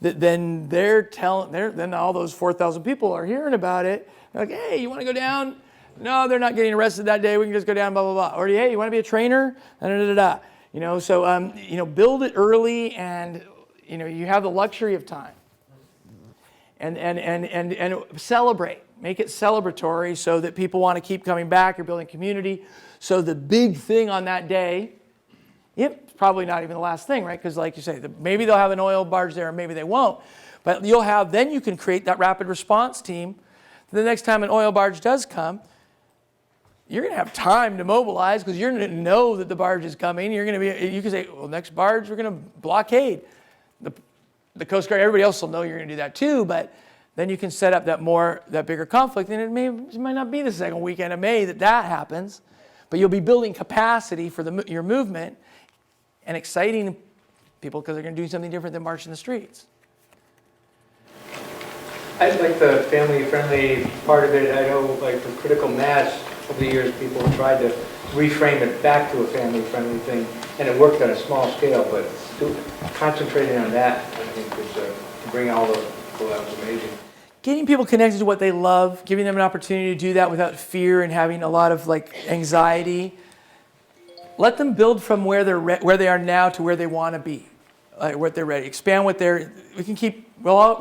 that then then all those 4,000 people are hearing about it. They're like, hey, you want to go down? No, they're not getting arrested that day. We can just go down, blah, blah, blah. Or, hey, you want to be a trainer? Da, da, da, da. You know, so, build it early, and, you have the luxury of time. And celebrate. Make it celebratory so that people want to keep coming back. You're building community. So the big thing on that day, it's probably not even the last thing, right? Because like you say, maybe they'll have an oil barge there, or maybe they won't. But then you can create that rapid response team. The next time an oil barge does come, you're going to have time to mobilize, because you're going to know that the barge is coming. You can say, well, next barge, we're going to blockade. The Coast Guard, everybody else will know you're going to do that too, but then you can set up that bigger conflict, and it might not be the second weekend of May that happens, but you'll be building capacity for your movement and exciting people, because they're going to do something different than march in the streets. I like the family-friendly part of it. I know, like, for critical mass, over the years, people have tried to reframe it back to a family-friendly thing, and it worked on a small scale, but concentrating on that, I think, to bring all the people out was amazing. Getting people connected to what they love, giving them an opportunity to do that without fear and having a lot of anxiety. Let them build from where they are now to where they want to be, what they're ready. Expand what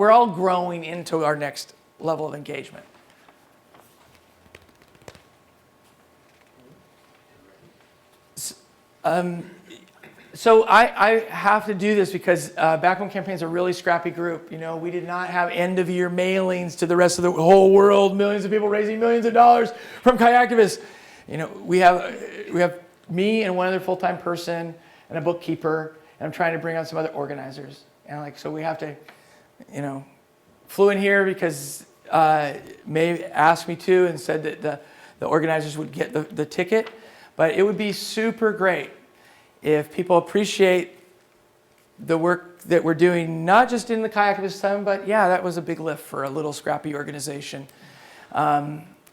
we're all growing into our next level of engagement. So I have to do this because Backbone Campaign's a really scrappy group. We did not have end-of-year mailings to the rest of the whole world, millions of people raising millions of dollars from Kayaktivists. We have me and one other full-time person and a bookkeeper, and I'm trying to bring on some other organizers. And so we have to, flew in here because Mae asked me to, and said that the organizers would get the ticket. But it would be super great if people appreciate the work that we're doing, not just in the Kayaktivist Summit, but yeah, that was a big lift for a little scrappy organization.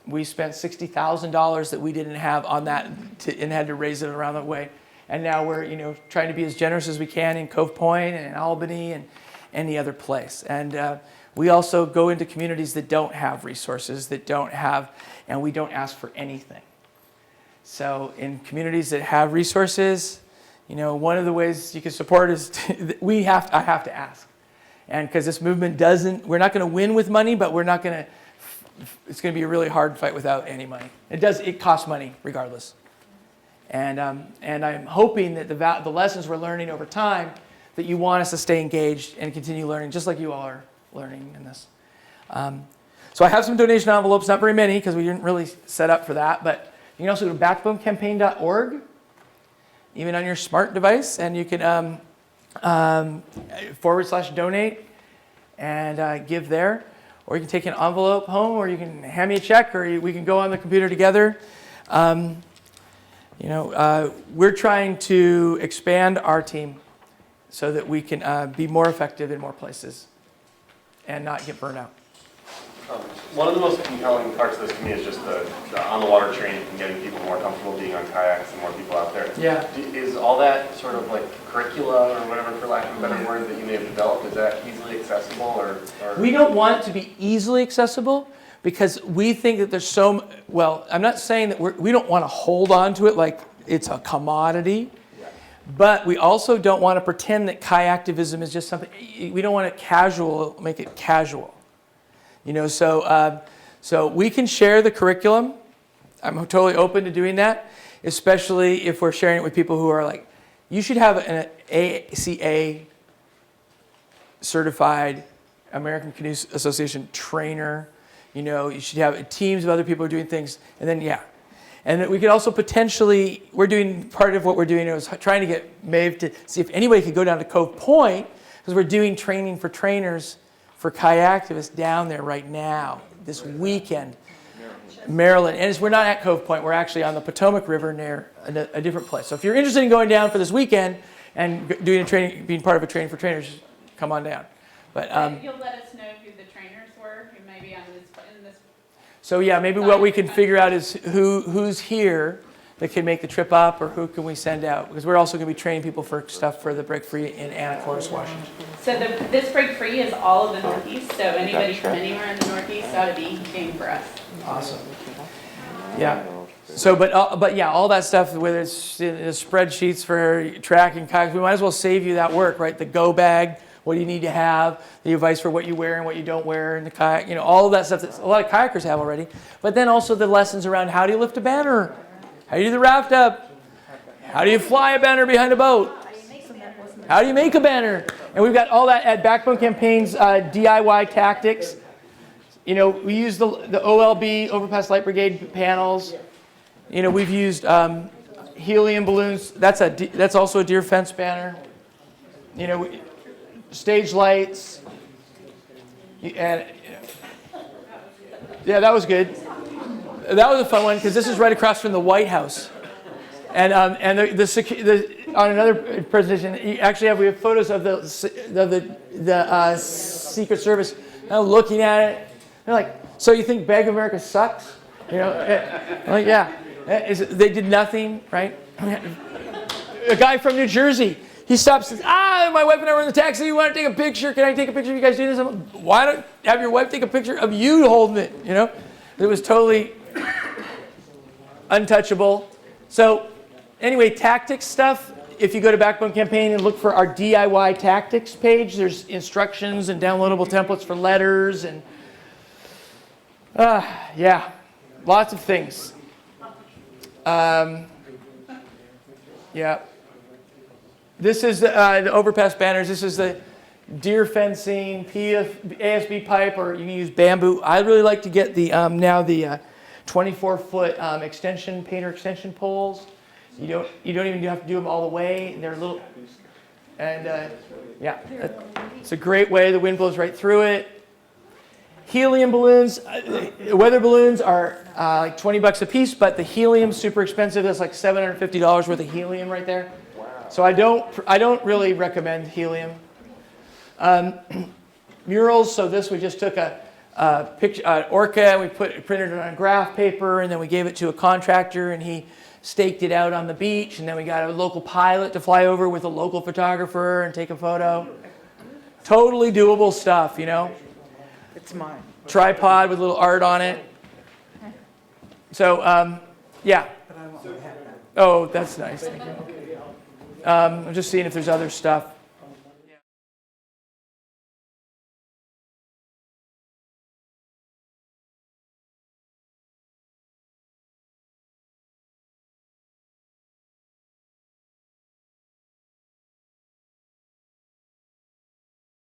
We spent $60,000 that we didn't have on that and had to raise it around that way. And now we're trying to be as generous as we can in Cove Point and in Albany and any other place. And we also go into communities that don't have resources, and we don't ask for anything. So in communities that have resources, one of the ways you can support is I have to ask. And because this movement we're not going to win with money, but it's going to be a really hard fight without any money. It costs money regardless. And I'm hoping that the lessons we're learning over time, that you want us to stay engaged and continue learning, just like you all are learning in this. So I have some donation envelopes, not very many, because we didn't really set up for that, but you can also go to backbonecampaign.org, even on your smart device, and you can /donate and give there. Or you can take an envelope home, or you can hand me a check, or we can go on the computer together. We're trying to expand our team so that we can be more effective in more places and not get burned out. One of the most compelling parts of this to me is just the on-the-water training and getting people more comfortable being on kayaks and more people out there. Yeah. Is all that sort of like curricula or whatever, for lack of a better word, that you may have developed, is that easily accessible or? We don't want it to be easily accessible because we think that there's I'm not saying that we don't want to hold on to it like it's a commodity, but we also don't want to pretend that kayaktivism is just something, we don't want to make it casual. So we can share the curriculum. I'm totally open to doing that, especially if we're sharing it with people who are like, you should have an ACA certified American Canoe Association trainer. You should have teams of other people who are doing things. And then, yeah. And we could also potentially, part of what we're doing is trying to get Maeve to see if anybody could go down to Cove Point, because we're doing training for trainers for kayaktivists down there right now, this weekend. Maryland. And we're not at Cove Point. We're actually on the Potomac River near a different place. So if you're interested in going down for this weekend and doing a training, being part of a training for trainers, come on down. But you'll let us know who the trainers were, who may be on this. So yeah, maybe what we can figure out is who's here that can make the trip up, or who can we send out? Because we're also going to be training people for stuff for the Break Free in Anacortes, Washington. So this Break Free is all of the Northeast, so anybody from anywhere in the Northeast ought to be game for us. Awesome. Yeah. So, but yeah, all that stuff, whether it's in the spreadsheets for tracking kayaks, we might as well save you that work, right? The go bag, what do you need to have, the advice for what you wear and what you don't wear in the kayak, you know, all of that stuff that a lot of kayakers have already. But then also the lessons around how do you lift a banner? How do you do the raft up? How do you fly a banner behind a boat? How do you make a banner? And we've got all that at Backbone Campaign's DIY tactics. You know, we use the OLB, Overpass Light Brigade panels. You know, we've used helium balloons. That's also a deer fence banner. You know, stage lights. And yeah, that was good. That was a fun one because this is right across from the White House. And on another presentation, we have photos of the Secret Service looking at it. They're like, so you think Bank of America sucks? You know, I'm like, yeah. They did nothing, right? A guy from New Jersey, he stops and says, my wife and I were in the taxi, you want to take a picture? Can I take a picture of you guys doing this? I'm like, why don't have your wife take a picture of you holding it, you know? It was totally untouchable. So anyway, tactics stuff, if you go to Backbone Campaign and look for our DIY tactics page, there's instructions and downloadable templates for letters and yeah, lots of things. Yeah. This is the overpass banners. This is the deer fencing, ASB pipe, or you can use bamboo. I really like to get the now the 24-foot painter extension poles. You don't even have to do them all the way. They're little, and yeah, it's a great way. The wind blows right through it. Helium balloons, weather balloons are like $20 a piece, but the helium's super expensive. That's like $750 worth of helium right there. Wow. So I don't really recommend helium. Murals. So this, we just took a picture, orca, and we printed it on graph paper, and then we gave it to a contractor, and he staked it out on the beach, and then we got a local pilot to fly over with a local photographer and take a photo. Totally doable stuff, you know. It's mine. Tripod with a little art on it. So, yeah. But I won't have that. Oh, that's nice. Thank you. I'm just seeing if there's other stuff.